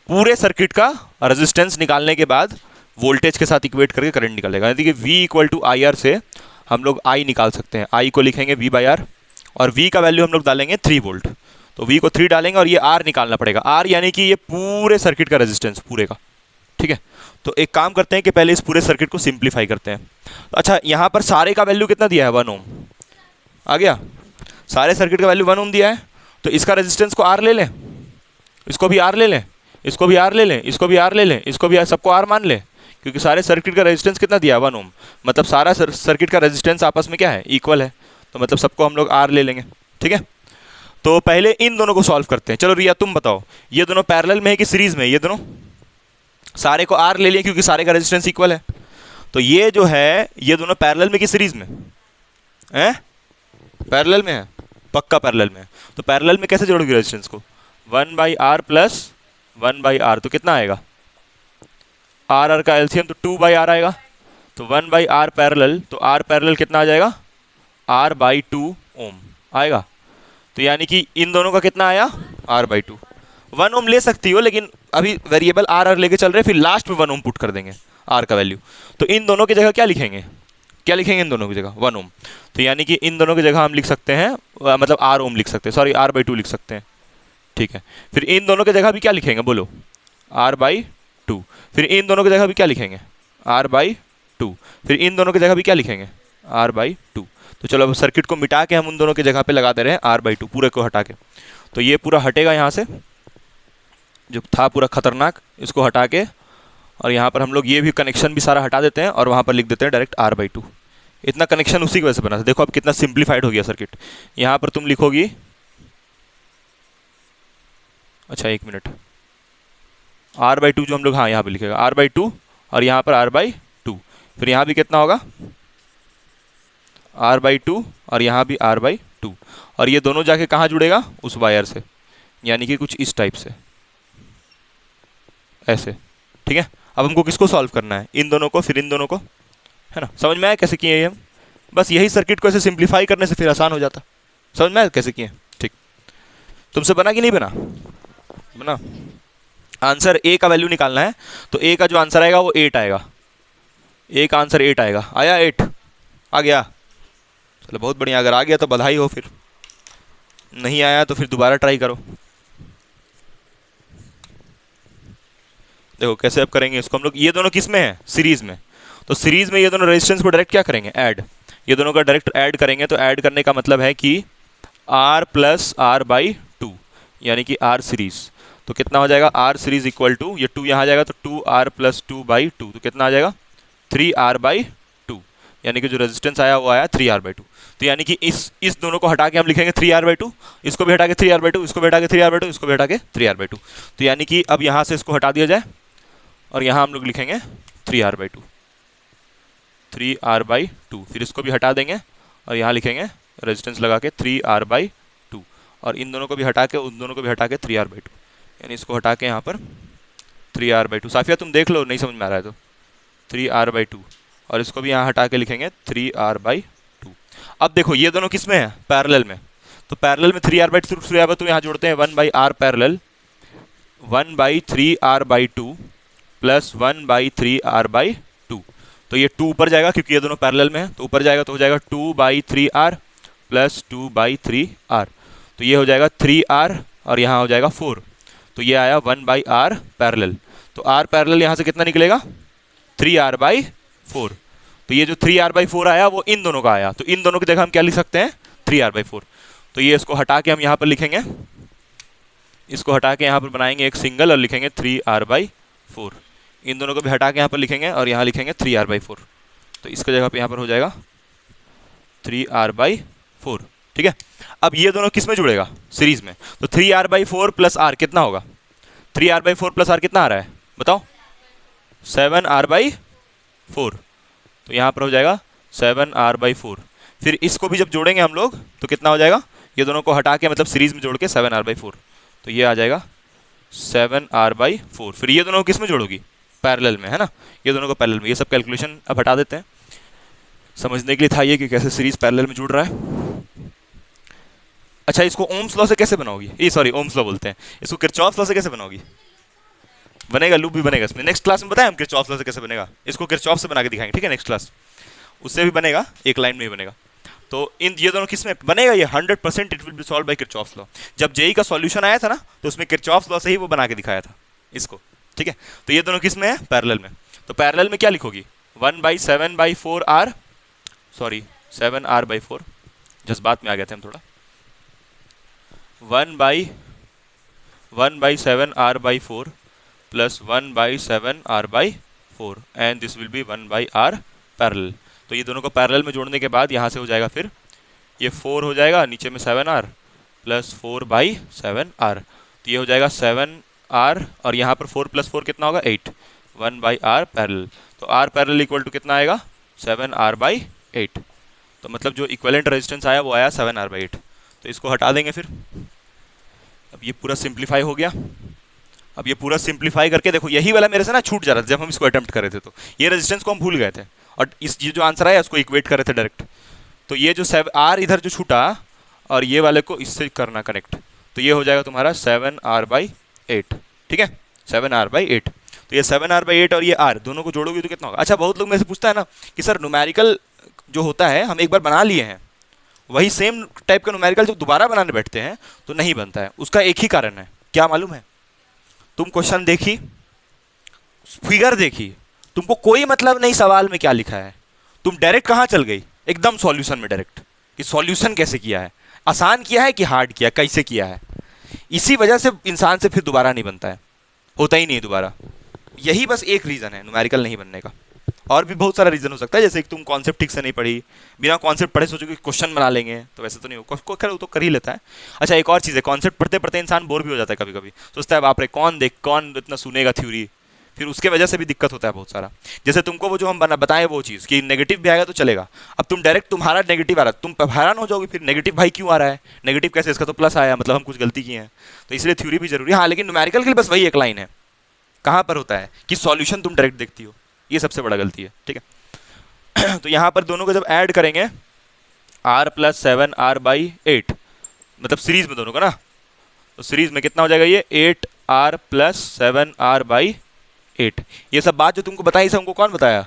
पूरे सर्किट का रेजिस्टेंस निकालने के बाद वोल्टेज के साथ इक्वेट करके करंट निकालेगा। यानी कि V = IR से हम लोग I निकाल सकते हैं। I को लिखेंगे V/R, और V का वैल्यू हम लोग डालेंगे 3 वोल्ट। तो V को 3 डालेंगे, और ये R निकालना पड़ेगा। R यानी कि ये पूरे सर्किट का रेजिस्टेंस, पूरे का, ठीक है। तो एक काम करते हैं कि पहले इस पूरे सर्किट को सिंप्लीफाई करते हैं। अच्छा, यहाँ पर सारे का वैल्यू कितना दिया है, 1 ओम आ गया। सारे सर्किट का वैल्यू 1 ओम दिया है, तो इसका रेजिस्टेंस को R ले लें, इसको भी R ले लें, इसको भी R ले लें, इसको भी R ले लें, इसको भी सबको R मान लें, क्योंकि सारे सर्किट का रेजिस्टेंस कितना दिया है, 1 ओम। मतलब सारा सर्किट का रेजिस्टेंस आपस में क्या है, इक्वल है, तो मतलब सबको हम लोग R ले लेंगे, ठीक है। तो पहले इन दोनों को सॉल्व करते हैं। चलो रिया तुम बताओ, ये दोनों पैरेलल में है कि सीरीज में? ये दोनों सारे को R ले लिए क्योंकि सारे का रेजिस्टेंस इक्वल है। तो ये जो है, ये दोनों पैरेलल में कि सीरीज में है? पैरेलल में है, पक्का पैरेलल में है। तो पैरेलल में कैसे जोड़ोगे रेजिस्टेंस को? 1/R + 1/R, तो कितना आएगा, R का एलसीएम तो 2/R आएगा। तो 1/R पैरेलल, तो R पैरेलल कितना आ जाएगा, R/2 ओम आएगा। तो यानी कि इन दोनों का कितना आया, R/2। 1 ओम ले सकती हो, लेकिन अभी वेरिएबल R लेके चल रहे हैं, फिर लास्ट में 1 ओम पुट कर देंगे R का वैल्यू। तो इन दोनों की जगह क्या लिखेंगे, क्या लिखेंगे इन दोनों की जगह, 1 ओम। तो यानी कि इन दोनों की जगह हम लिख सकते हैं, मतलब R ओम लिख सकते हैं, सॉरी R/2 लिख सकते हैं, ठीक है। फिर इन दोनों की जगह भी क्या लिखेंगे, बोलो, R/2। फिर इन दोनों की जगह भी क्या लिखेंगे, R/2। फिर इन दोनों की जगह भी क्या लिखेंगे, R/2। तो चलो अब सर्किट को मिटा के हम उन दोनों की जगह पे लगा दे रहे हैं R/2, पूरे को हटा के। तो ये पूरा हटेगा यहाँ से, जो था पूरा खतरनाक, इसको हटा के, और यहाँ पर हम लोग ये भी कनेक्शन भी सारा हटा देते हैं, और वहाँ पर लिख देते हैं डायरेक्ट R/2। इतना कनेक्शन उसी की वजह से बना था। देखो अब कितना सिंप्लीफाइड हो गया सर्किट। यहाँ पर तुम लिखोगी, अच्छा 1 मिनट, R/2 जो हम लोग, हाँ यहाँ पे लिखेगा R/2, और यहाँ पर R/2। फिर यहाँ भी कितना होगा, R/2, और यहाँ भी R/2। और ये दोनों जाके कहाँ जुड़ेगा, उस वायर से, यानी कि कुछ इस टाइप से, ऐसे, ठीक है। अब हमको किसको सॉल्व करना है, इन दोनों को, फिर इन दोनों को, है ना। समझ में आया कैसे किए ये हम? बस यही सर्किट को ऐसे सिंप्लीफाई करने से फिर आसान हो जाता। समझ में आया कैसे किए? ठीक। तुमसे बना कि नहीं बना? बना। आंसर ए का वैल्यू निकालना है, तो ए का जो आंसर आएगा वो 8 आएगा। ए का आंसर 8 आएगा। आया 8? आ गया? चलो बहुत बढ़िया। अगर आ गया तो बधाई हो, फिर नहीं आया तो फिर दोबारा ट्राई करो। देखो कैसे अब करेंगे इसको हम लोग। ये दोनों किस में है, सीरीज में। तो सीरीज में ये दोनों रेजिस्टेंस को डायरेक्ट क्या करेंगे, ऐड। ये दोनों का डायरेक्ट ऐड करेंगे, तो ऐड करने का मतलब है कि R + R/2, यानी कि R सीरीज। तो कितना हो जाएगा, R सीरीज इक्वल टू, ये 2 यहाँ आ जाएगा, तो 2R + 2/2, तो कितना आ जाएगा, 3R/2। यानी कि जो रेजिस्टेंस आया वो आया 3R/2। तो यानी कि इस दोनों को हटा के हम लिखेंगे 3R/2, इसको भी हटा के 3R/2, इसको भी हटा के 3R/2, इसको भी हटा के 3R/2। तो यानी कि अब यहाँ से इसको हटा दिया जाए, और यहाँ हम लोग लिखेंगे 3R/2, 3R/2। फिर इसको भी हटा देंगे, और यहाँ लिखेंगे रेजिस्टेंस लगा के 3R/2, और इन दोनों को भी हटा के, उन दोनों को भी हटा के 3R/2, यानी इसको हटा के यहाँ पर 3R/2। साफिया तुम देख लो, नहीं समझ में आ रहा है तो 3R/2, और इसको भी यहाँ हटा के लिखेंगे 3R/2। अब देखो ये दोनों किस में है, पैरेलल में। तो पैरेलल में 3r/3 आएगा, तो यहाँ जोड़ते हैं 1/r parallel 1/3r/2 plus 1/3r/2। तो ये 2 ऊपर जाएगा क्योंकि ये दोनों पैरेलल में है, तो ऊपर जाएगा तो हो जाएगा 2/3r प्लस 2/3r। तो ये हो जाएगा 3r और यहाँ हो जाएगा 4। तो ये आया 1/r पैरेलल। तो r पैरेलल यहाँ से कितना निकलेगा 3r/4। तो ये जो 3r/4 आया वो इन दोनों का आया, तो इन दोनों की जगह हम क्या लिख सकते हैं 3r/4। तो ये इसको हटा के हम यहाँ पर लिखेंगे, इसको हटा के यहाँ पर बनाएंगे एक सिंगल और लिखेंगे 3r/4। इन दोनों को भी हटा के यहाँ पर लिखेंगे और यहाँ लिखेंगे 3r/4। तो इसके जगह पे यहाँ पर हो जाएगा 3r/4। ठीक है, अब ये दोनों किस में जुड़ेगा सीरीज में, तो 3r/4 प्लस r कितना होगा, 3r/4 प्लस r कितना आ रहा है बताओ 7r/4। तो यहाँ पर हो जाएगा 7r/4। फिर इसको भी जब जोड़ेंगे हम लोग तो कितना हो जाएगा, ये दोनों को हटा के मतलब सीरीज में जोड़ के 7r/4। तो ये आ जाएगा 7r/4। फिर ये दोनों को किस में जोड़ोगी पैरेलल में, है ना, ये दोनों को पैरेलल में। ये सब कैलकुलेशन अब हटा देते हैं, समझने के लिए था ये कि कैसे सीरीज पैरेलल में जुड़ रहा है। अच्छा, इसको ओम्स लॉ से कैसे बनाओगी, ये सॉरी ओम्स लॉ बोलते हैं, इसको किरचॉफ लॉ से कैसे बनाओगी, बनेगा लूप भी बनेगा इसमें। नेक्स्ट क्लास में बताएं हम किरचॉफ लॉ से कैसे बनेगा, इसको किरचॉफ से बना के दिखाएंगे, ठीक है, नेक्स्ट क्लास उससे भी बनेगा, एक लाइन में ही बनेगा। तो इन ये दोनों किस में बनेगा, ये 100% it will be solve by Kirchhoff law. जब जेई का सॉल्यूशन आया था ना तो उसमें किरचॉफ लॉ से ही वो बना के दिखाया था इसको, ठीक है। तो ये दोनों किस में है पैरेलल में, तो पैरेलल में क्या लिखोगी 1/7/4r, सॉरी 7r/4, जज्बात में आ गए थे हम थोड़ा, 1/7r/4 plus 1/7r/4 and this will be 1/r parallel. तो ये दोनों को पैरेलल में जोड़ने के बाद यहाँ से हो जाएगा फिर ये 4 हो जाएगा, नीचे में 7r प्लस 4/7r। तो ये हो जाएगा 7r और यहाँ पर 4 + 4 कितना होगा 8, 1/r पैरेलल। तो r पैरेलल इक्वल टू कितना आएगा 7r/8। तो मतलब जो इक्विवेलेंट रेजिस्टेंस आया वो आया 7r/8। तो इसको हटा देंगे फिर। अब ये पूरा सिंप्लीफाई हो गया। अब ये पूरा सिंप्लीफाई करके देखो, यही वाला मेरे से ना छूट जा रहा था जब हम इसको अटेम्प्ट कर रहे थे, तो ये रेजिस्टेंस को हम भूल गए थे और इस ये जो आंसर आया उसको इक्वेट कर रहे थे डायरेक्ट। तो ये जो r इधर जो छूटा और ये वाले को इससे करना कनेक्ट, तो ये हो जाएगा तुम्हारा 7r/8, ठीक है, 7r/8। तो ये 7r/8 और ये r दोनों को जोड़ोगे तो कितना होगा। अच्छा, बहुत लोग मेरे से पूछता है ना कि सर न्यूमेरिकल जो होता है हम एक बार बना लिए हैं, वही सेम टाइप का न्यूमेरिकल जब दोबारा बनाने बैठते हैं तो नहीं बनता है। उसका एक ही कारण है, क्या मालूम है, तुम क्वेश्चन देखी, फिगर देखी, तुमको कोई मतलब नहीं सवाल में क्या लिखा है, तुम डायरेक्ट कहाँ चल गई, एकदम सॉल्यूशन में डायरेक्ट, कि सॉल्यूशन कैसे किया है, आसान किया है कि हार्ड किया, कैसे किया है। इसी वजह से इंसान से फिर दोबारा नहीं बनता है, होता ही नहीं है दोबारा। यही बस एक रीज़न है न्यूमेरिकल नहीं बनने का। और भी बहुत सारा रीज़न हो सकता है, जैसे कि तुम कॉन्सेप्ट ठीक से नहीं पढ़ी, बिना कॉन्सेप्ट पढ़े सोचो कि क्वेश्चन बना लेंगे, तो वैसे तो नहीं हो, खैर वो तो कर ही लेता है। अच्छा, एक और चीज़ है, कॉन्सेप्ट पढ़ते पढ़ते इंसान बोर भी हो जाता है कभी कभी, सोचता है बाप रे कौन इतना सुनेगा थ्योरी, फिर उसके वजह से भी दिक्कत होता है बहुत सारा। जैसे तुमको वो जो हम बताएं वो चीज़ कि नेगेटिव भी आएगा तो चलेगा, अब तुम डायरेक्ट तुम्हारा नेगेटिव आ रहा है, तुम हैरान हो जाओगे फिर नेगेटिव भाई क्यों आ रहा है, नेगेटिव कैसे, इसका तो प्लस आया, मतलब हम कुछ गलती किए हैं। तो इसलिए थ्योरी भी जरूरी है। हाँ, लेकिन न्यूमेरिकल के लिए बस वही एक लाइन है, कहाँ पर होता है कि सॉल्यूशन तुम डायरेक्ट देखती हो, ये सबसे बड़ा गलती है, ठीक है। तो यहाँ पर दोनों को जब ऐड करेंगे r + 7r/8, मतलब सीरीज में दोनों का ना, तो सीरीज में कितना हो जाएगा ये 8r + 7r/8। ये सब बात जो तुमको बताई सब हमको कौन बताया,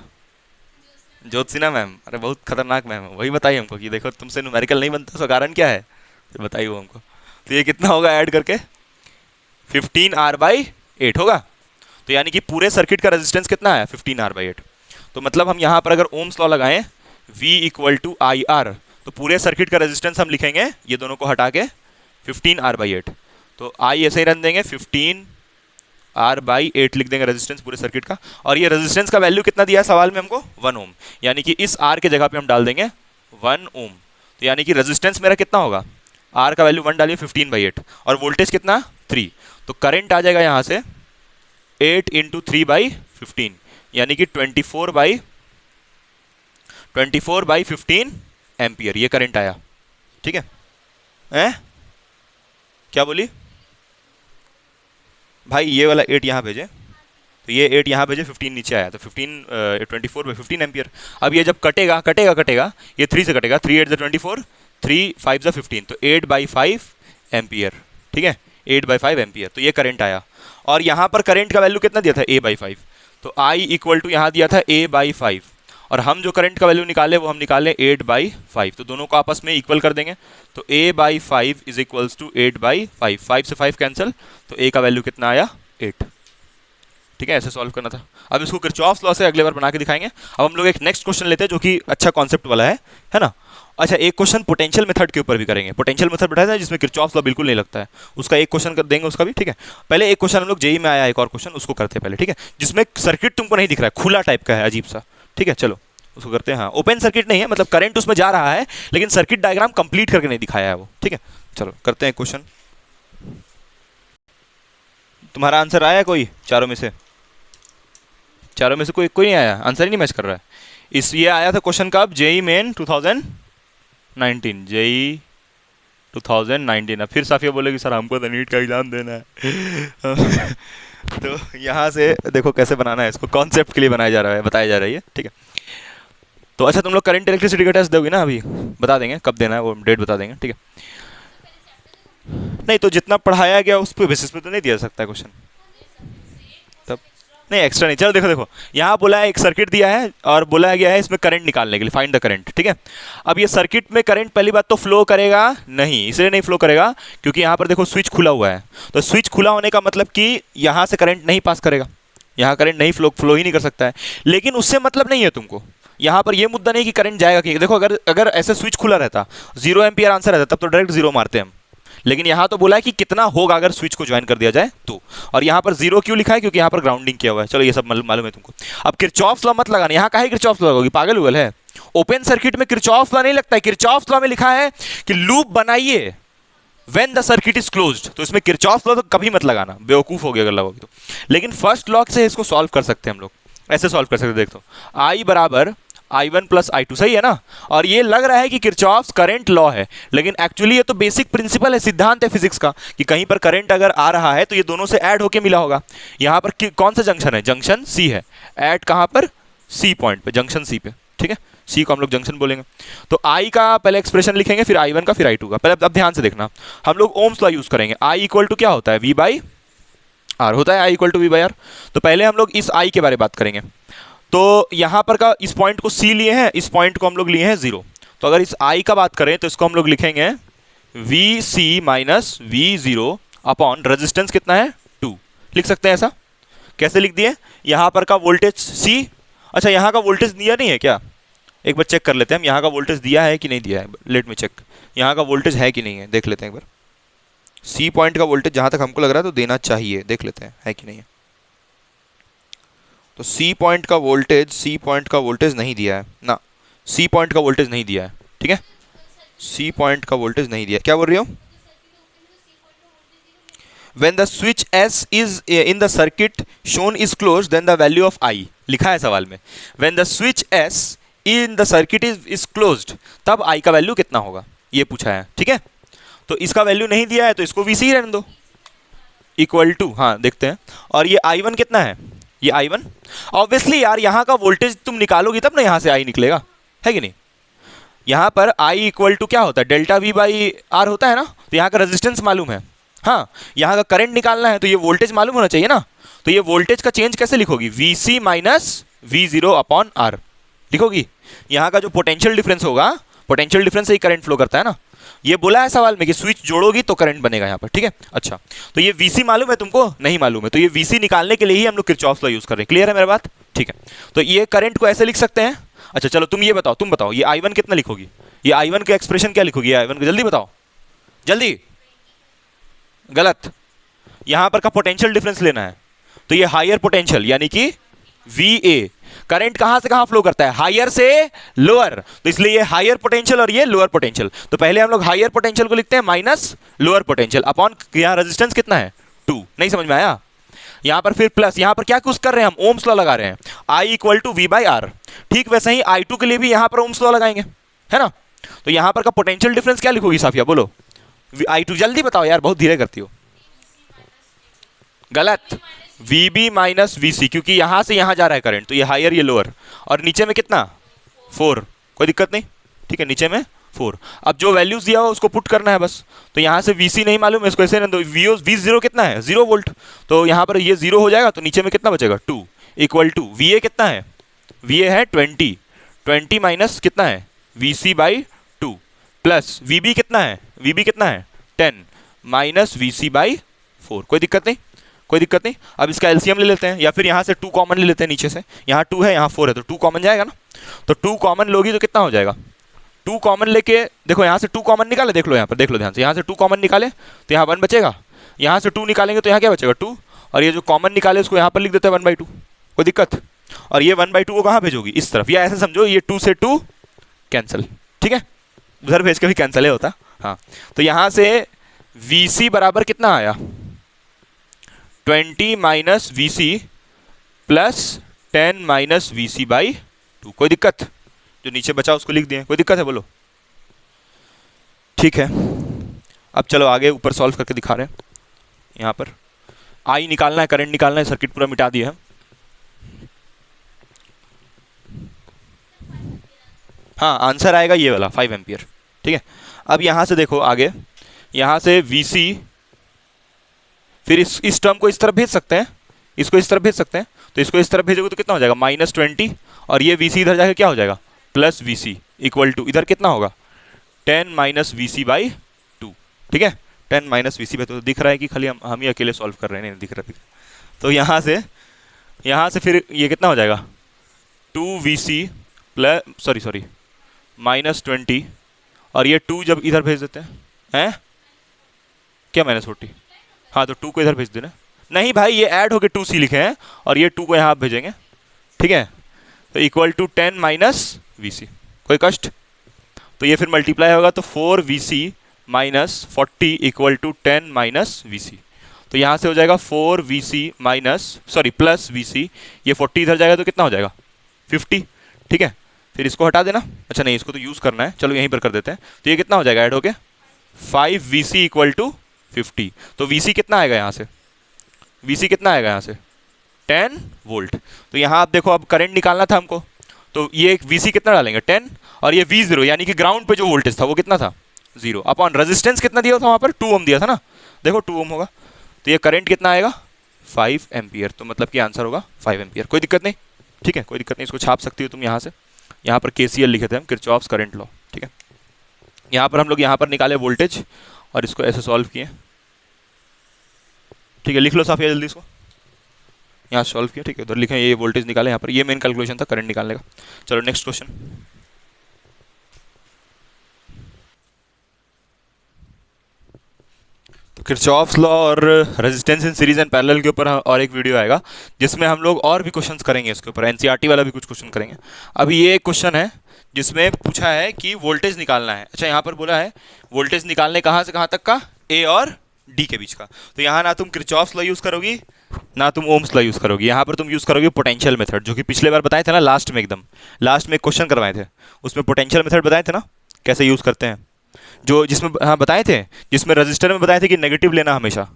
ज्योत्सिना मैम। अरे बहुत खतरनाक मैम है, वही बताई हमको कि देखो तुमसे न्यूमेरिकल नहीं बनता, उसका कारण क्या है, तो बताई वो हमको। तो ये कितना होगा ऐड करके 15r/8 होगा। तो यानी कि पूरे सर्किट का रेजिस्टेंस कितना है 15r/8। तो मतलब हम यहाँ पर अगर ओम्स लॉ लगाएं V = IR, तो पूरे सर्किट का रेजिस्टेंस हम लिखेंगे ये दोनों को हटा के 15r/8। तो I ऐसे ही रन देंगे 15r/8 लिख देंगे रेजिस्टेंस पूरे सर्किट का। और ये रेजिस्टेंस का वैल्यू कितना दिया है सवाल में हमको 1 ओम, यानी कि इस R के जगह पे हम डाल देंगे 1 ओम। तो यानी कि रेजिस्टेंस मेरा कितना होगा, R का वैल्यू 1 डालिए 15/8 और वोल्टेज कितना 3। तो करंट आ जाएगा यहाँ से 8 × 3/15, यानी कि 24/15 एम्पियर ये करंट आया, ठीक है। क्या बोली भाई, ये वाला 8 यहाँ भेजे, तो ये 8 यहाँ भेजे, 15 नीचे आया, तो 24/15 एम्पियर। अब ये जब कटेगा, ये 3 से कटेगा, 3 8 × 24, 3 5 जा 15, तो 8/5 एम्पियर। ठीक है, 8/5 एम्पियर, तो ये करंट आया। और यहाँ पर करंट का वैल्यू कितना दिया था, A/5, तो I इक्वल टू यहाँ दिया था A/5, और हम जो करंट का वैल्यू निकाले वो हम निकाले 8/5, तो दोनों को आपस में इक्वल कर देंगे, तो A/5 इज इक्वल्स टू 8/5, 5 से 5 कैंसिल, तो A का वैल्यू कितना आया, 8। ठीक है, ऐसे सॉल्व करना था। अब इसको किरचॉफ्स लॉ से अगले बार बना के दिखाएंगे। अब हम लोग एक नेक्स्ट क्वेश्चन लेते हैं जो कि अच्छा कॉन्सेप्ट वाला है ना। अच्छा, एक क्वेश्चन पोटेंशियल मेथड के ऊपर भी करेंगे। पोटेंशियल मेथड बताया था जिसमें किरचॉफ्स लॉ बिल्कुल नहीं लगता है, उसका एक क्वेश्चन कर देंगे उसका भी। ठीक है, पहले एक क्वेश्चन हम लोग जेई में आया, एक और क्वेश्चन उसको करते हैं पहले। ठीक है, जिसमें सर्किट तुमको नहीं दिख रहा है, खुला टाइप का है, अजीब सा। ठीक है, चलो उसको करते हैं। हाँ, ओपन सर्किट नहीं है, मतलब करंट उसमें जा रहा है लेकिन सर्किट डायग्राम कंप्लीट करके नहीं दिखाया है वो। ठीक है, चलो करते हैं क्वेश्चन। तुम्हारा आंसर आया कोई चारों में से? चारों में से कोई नहीं आया, आंसर ही नहीं मैच कर रहा है। ये आया था क्वेश्चन कब, जेई मेन 2019, जेई 2019। अब फिर साफिया बोलेगी सर हमको तो नीट का एग्जाम देना है। तो यहाँ से देखो कैसे बनाना है इसको, कॉन्सेप्ट के लिए बनाया जा रहा है, बताया जा रहा है। ठीक है, तो अच्छा तुम लोग करंट इलेक्ट्रिसिटी का टेस्ट दोगे ना, अभी बता देंगे कब देना है, वो डेट बता देंगे। ठीक है, नहीं तो जितना पढ़ाया गया उस पर बेसिस पे तो नहीं दिया जा सकता है क्वेश्चन, तब नहीं एक्स्ट्रा नहीं। चलो देखो यहाँ बोला है एक सर्किट दिया है और बोला गया है इसमें करंट निकालने के लिए, फाइंड द करंट। ठीक है, अब ये सर्किट में करंट पहली बात तो फ्लो करेगा नहीं, इसलिए नहीं फ्लो करेगा क्योंकि यहाँ पर देखो स्विच खुला हुआ है, तो स्विच खुला होने का मतलब कि यहाँ से करंट नहीं पास करेगा, यहाँ करंट नहीं फ्लो ही नहीं कर सकता है। लेकिन उससे मतलब नहीं है तुमको, यहाँ पर ये मुद्दा नहीं कि करंट जाएगा कि, देखो अगर ऐसे स्विच खुला रहता, 0 एम्पियर आंसर रहता, तब तो डायरेक्ट 0 मारते हैं हम। लेकिन यहाँ तो बोला है कि कितना होगा अगर स्विच को ज्वाइन कर दिया जाए तो, और यहाँ पर 0 क्यों लिखा है, क्योंकि यहाँ पर ग्राउंडिंग किया हुआ है। चलो ये सब मालूम है तुमको। अब किरचॉफ्स लॉ मत लगाना, यहाँ काहे किरचॉफ्स लॉ लगोगी, पागल उगल है। ओपन सर्किट में किरचॉफ्स लॉ नहीं लगता है, किरचॉफ्स लॉ में लिखा है कि लूप बनाइए when the circuit is closed, तो इसमें किरचॉफ्स लॉ तो कभी मत लगाना, बेवकूफ हो गया अगर लगोगे तो। लेकिन फर्स्ट लॉ से इसको सॉल्व कर सकते हैं हम लोग, ऐसे सॉल्व कर सकते हैं। देखो I बराबर I1 प्लस I2, सही है ना। और ये लग रहा है कि किरचॉफ्स करंट लॉ है, लेकिन एक्चुअली ये तो बेसिक प्रिंसिपल है, सिद्धांत है फिजिक्स का, कि कहीं पर करंट अगर आ रहा है तो ये दोनों से ऐड होके मिला होगा। यहाँ पर कौन सा जंक्शन है, जंक्शन सी है, ऐड कहाँ पर, सी पॉइंट पे, जंक्शन सी पे। ठीक है, सी को हम लोग जंक्शन बोलेंगे। तो I का पहले एक्सप्रेशन लिखेंगे, फिर I1 का, फिर I2 का। पहले अब ध्यान से देखना, हम लोग ओम्स लॉ यूज करेंगे। I इक्वल टू क्या होता है, V/R होता है, I इक्वल टू V/R। तो पहले हम लोग इस I के बारे में बात करेंगे। तो यहाँ पर का इस पॉइंट को C लिए हैं, इस पॉइंट को हम लोग लिए हैं 0। तो अगर इस I का बात करें तो इसको हम लोग लिखेंगे VC minus V0 upon resistance कितना है, 2। लिख सकते हैं ऐसा, कैसे लिख दिए, यहाँ पर का वोल्टेज C। अच्छा, यहाँ का वोल्टेज दिया नहीं है क्या, एक बार चेक कर लेते हैं हम, यहाँ का वोल्टेज दिया है कि नहीं दिया है, लेट मी चेक। यहाँ का वोल्टेज है कि नहीं है, देख लेते हैं एक बार। C पॉइंट का वोल्टेज जहाँ तक हमको लग रहा है तो देना चाहिए, देख लेते हैं है कि नहीं है। तो C पॉइंट का वोल्टेज नहीं दिया है ना, C पॉइंट का वोल्टेज नहीं दिया है। ठीक है, C पॉइंट का वोल्टेज नहीं दिया, क्या बोल रही हो। When the switch S is in the circuit shown is closed, then the value of I, लिखा है सवाल में, when the switch S in the circuit is closed, तब I का वैल्यू कितना होगा, ये पूछा है। ठीक है, तो इसका वैल्यू नहीं दिया है तो इसको VC रहने दो, इक्वल टू, हाँ देखते हैं। और ये I1 कितना है, ये I1, ऑब्वियसली यार यहाँ का वोल्टेज तुम निकालोगी तब ना यहाँ से I निकलेगा, है कि नहीं। यहाँ पर I इक्वल टू क्या होता है, डेल्टा V/R होता है ना। तो यहाँ का रेजिस्टेंस मालूम है, हाँ, यहाँ का करंट निकालना है तो ये वोल्टेज मालूम होना चाहिए ना। तो ये वोल्टेज का चेंज कैसे लिखोगी, VC minus V0 upon R लिखोगी। यहाँ का जो पोटेंशियल डिफरेंस होगा, पोटेंशियल डिफरेंस से ही करंट फ्लो करता है ना। ये बोला है सवाल में कि स्विच जोड़ोगी तो करंट बनेगा यहाँ पर। ठीक है, अच्छा तो ये VC मालूम है तुमको, नहीं मालूम है, तो ये VC निकालने के लिए ही हम लोग किरचॉफ्स लॉ यूज कर रहे हैं। क्लियर है मेरा बात, ठीक है। तो ये करंट को ऐसे लिख सकते हैं। अच्छा चलो तुम ये बताओ, तुम बताओ ये I1 कितना लिखोगी, ये I1 का एक्सप्रेशन क्या लिखोगी, I1 को जल्दी बताओ, जल्दी। गलत, यहाँ पर का पोटेंशियल डिफरेंस लेना है, तो ये हायर पोटेंशियल यानी कि VA। करंट कहां से कहां फ्लो करता है, हायर से लोअर, तो इसलिए ये हायर पोटेंशियल और ये लोअर पोटेंशियल। तो पहले हम लोग हायर पोटेंशियल को लिखते हैं माइनस लोअर पोटेंशियल अपॉन, यहाँ रेजिस्टेंस कितना है 2, नहीं समझ में आया। यहाँ पर फिर प्लस, यहाँ पर क्या कुछ कर रहे हैं हम, ओम्स लॉ लगा रहे हैं, I इक्वल टू V/R। ठीक वैसे ही I2 के लिए भी यहाँ पर ओम्स लॉ लगाएंगे, है ना। तो यहाँ पर का पोटेंशियल डिफरेंस क्या लिखोगी साफिया, बोलो I2, जल्दी बताओ यार, बहुत धीरे करती हो। गलत, VB माइनस VC, क्योंकि यहां से यहां जा रहा है करंट, तो ये हायर ये लोअर, और नीचे में कितना 4, कोई दिक्कत नहीं, ठीक है, नीचे में 4। अब जो वैल्यूज दिया हुआ उसको पुट करना है बस। तो यहाँ से VC नहीं मालूम है, इसको ऐसे रहने दो। V0 कितना है, 0 वोल्ट, तो यहाँ पर ये 0 हो जाएगा, तो नीचे में कितना बचेगा 2 इक्वल टू VA कितना है, VA है 20 माइनस कितना है VC/2 प्लस VB कितना है, VB कितना है 10 माइनस VC/4। कोई दिक्कत नहीं, कोई दिक्कत नहीं। अब इसका एलसीएम ले लेते हैं, या फिर यहाँ से 2 कॉमन ले लेते हैं नीचे से। यहाँ 2 है, यहाँ 4 है, तो 2 कॉमन जाएगा ना। तो 2 कॉमन लोगी तो कितना हो जाएगा, 2 कॉमन लेके देखो, यहाँ से 2 कॉमन निकाले, देख लो यहाँ पर, देख लो ध्यान से, यहाँ से 2 कॉमन निकाले तो यहाँ 1 बचेगा, यहाँ से 2 निकालेंगे तो यहाँ क्या बचेगा 2, और ये जो कॉमन निकाले उसको यहाँ पर लिख देते हैं 1/2। कोई दिक्कत। और ये 1/2 को कहाँ भेजोगी, इस तरफ, या ऐसे समझो ये 2 से 2 कैंसिल, ठीक है, उधर भेज के भी कैंसिल है होता। हाँ, तो यहाँ से VC बराबर कितना आया 20 minus VC plus 10 minus VC/2। कोई दिक्कत, जो नीचे बचा उसको लिख दिए, कोई दिक्कत है बोलो। ठीक है, अब चलो आगे ऊपर सॉल्व करके दिखा रहे हैं। यहाँ पर आई निकालना है, करंट निकालना है, सर्किट पूरा मिटा दिया है। हाँ, आंसर आएगा ये वाला 5 एम्पियर। ठीक है, अब यहाँ से देखो आगे, यहाँ से VC, फिर इस टर्म को इस तरफ भेज सकते हैं, इसको इस तरफ भेज सकते हैं, तो इसको इस तरफ भेजोगे तो कितना हो जाएगा -20, और ये VC इधर जाके क्या हो जाएगा प्लस VC इक्वल टू इधर कितना होगा 10 माइनस VC/2। ठीक है, 10 माइनस VC, तो दिख रहा है कि खाली हम ही अकेले सॉल्व कर रहे हैं, नहीं दिख रहा। तो यहाँ से फिर ये कितना हो जाएगा 2VC प्लस सॉरी -20, और ये 2 जब इधर भेज देते हैं क्या -40, हाँ तो 2 को इधर भेज देना। नहीं भाई, ये ऐड होके 2C लिखे हैं, और ये 2 को यहाँ आप भेजेंगे। ठीक है, तो इक्वल टू 10 माइनस VC। कोई कष्ट, तो ये फिर मल्टीप्लाई होगा, तो 4VC minus 40 equal to 10 minus VC। तो यहाँ से हो जाएगा 4VC प्लस VC, ये 40 इधर जाएगा तो कितना हो जाएगा 50। ठीक है, फिर इसको हटा देना, अच्छा नहीं इसको तो यूज़ करना है, चलो यहीं पर कर देते हैं। तो ये कितना हो जाएगा ऐड होके 5VC इक्वल टू 50। तो VC कितना आएगा यहाँ से, VC कितना आएगा यहाँ से 10 वोल्ट। तो यहाँ आप देखो, अब करंट निकालना था हमको, तो ये VC कितना डालेंगे 10, और ये V0 यानी कि ग्राउंड पे जो वोल्टेज था वो कितना था 0, अपॉन रेजिस्टेंस कितना दिया था वहाँ पर 2 ओम दिया था ना, देखो 2 ओम होगा, तो ये करंट कितना आएगा 5 एम्पियर। तो मतलब कि आंसर होगा 5 एम्पियर। कोई दिक्कत नहीं, ठीक है, कोई दिक्कत नहीं, इसको छाप सकती हो तुम यहाँ से। यहाँ पर KCL लिखे थे हम, किरचॉफ्स करंट लॉ। ठीक है, यहाँ पर हम लोग यहाँ पर निकाले वोल्टेज, और इसको ऐसे सॉल्व किए। ठीक है, लिख लो साफिया जल्दी इसको, यहाँ सॉल्व किया। ठीक है, उधर लिखें ये वोल्टेज निकाले, यहाँ पर ये मेन कैलकुलेशन था करंट निकालने का। चलो नेक्स्ट क्वेश्चन। तो किरचॉफ्स लॉ और resistance in series and parallel के ऊपर और एक वीडियो आएगा, जिसमें हम लोग और भी क्वेश्चंस करेंगे इसके ऊपर, NCERT वाला भी कुछ क्वेश्चन करेंगे। अभी ये एक क्वेश्चन है जिसमें पूछा है कि वोल्टेज निकालना है। अच्छा, यहाँ पर बोला है वोल्टेज निकालने कहाँ से कहाँ तक का, A और D के बीच का। तो यहाँ ना तुम किरचॉफ्स लॉ यूज़ करोगी, ना तुम ओम्स लॉ यूज़ करोगी, यहाँ पर तुम यूज़ करोगे पोटेंशियल मेथड, जो कि पिछले बार बताए थे ना, लास्ट में एकदम लास्ट में क्वेश्चन करवाए थे, उसमें पोटेंशियल मेथड बताए थे ना कैसे यूज़ करते हैं, जो जिसमें हाँ बताए थे, जिसमें रजिस्टर में बताए थे कि नेगेटिव लेना हमेशा,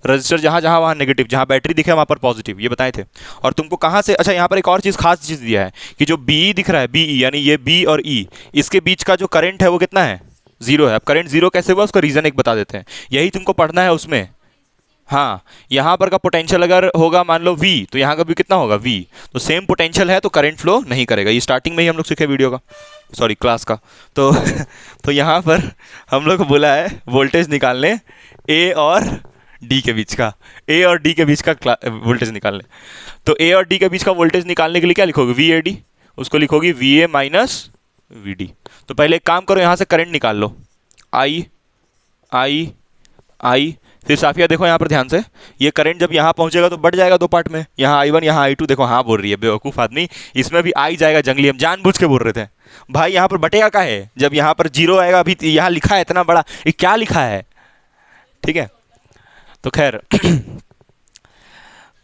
रजिस्टर जहाँ जहाँ वहाँ नेगेटिव, जहाँ बैटरी दिखे वहाँ पर पॉजिटिव, ये बताए थे। और तुमको कहाँ से, अच्छा यहाँ पर एक और चीज़ खास चीज़ दिया है कि जो BE दिख रहा है, BE यानी ये B और E, इसके बीच का जो करंट है वो कितना है 0 है। अब करंट 0 कैसे हुआ उसका रीज़न एक बता देते हैं, यही तुमको पढ़ना है उसमें। हाँ, यहाँ पर का पोटेंशियल अगर होगा मान लो V, तो यहाँ का भी कितना होगा V, तो सेम पोटेंशियल है तो करंट फ्लो नहीं करेगा। ये स्टार्टिंग में ही हम लोग सीखे वीडियो का, सॉरी क्लास का। तो यहाँ पर हम लोग को बोला है वोल्टेज निकालने A और D के बीच का, A और D के बीच का वोल्टेज निकालने। तो A और D के बीच का वोल्टेज निकालने के लिए क्या लिखोगे, VAD, उसको लिखोगी VA माइनस VD। तो पहले एक काम करो, यहाँ से करंट निकाल लो, I। फिर साफिया देखो यहाँ पर ध्यान से, ये करंट जब यहाँ पहुँचेगा तो बढ़ जाएगा 2 पार्ट में, यहाँ I1 यहाँ I2। देखो हाँ बोल रही है बेवकूफ़ आदमी, इसमें भी I जाएगा जंगली, हम जानबूझ के बोल रहे थे भाई। यहाँ पर बटेगा का है, जब यहाँ पर 0 आएगा, अभी यहाँ लिखा है इतना बड़ा, ये क्या लिखा है। ठीक है, तो खैर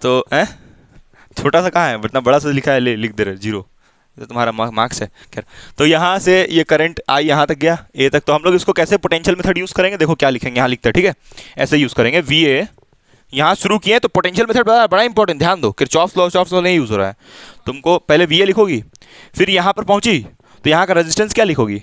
तो छोटा सा कहाँ है, इतना बड़ा सा लिखा है, लिख दे रहे 0, तो तुम्हारा मार्क्स है। खैर, तो यहाँ से ये करंट I यहाँ तक गया A तक, तो हम लोग इसको कैसे पोटेंशियल मेथड यूज़ करेंगे, देखो क्या लिखेंगे, यहाँ लिखते हैं। ठीक है, ऐसे यूज़ करेंगे, VA यहाँ शुरू किए तो पोटेंशियल मेथड बड़ा इंपॉर्टेंट, ध्यान दो, किरचॉफ्स लॉ नहीं यूज़ हो रहा है। तुमको पहले VA लिखोगी, फिर यहाँ पर पहुँची तो यहाँ का रेजिस्टेंस क्या लिखोगी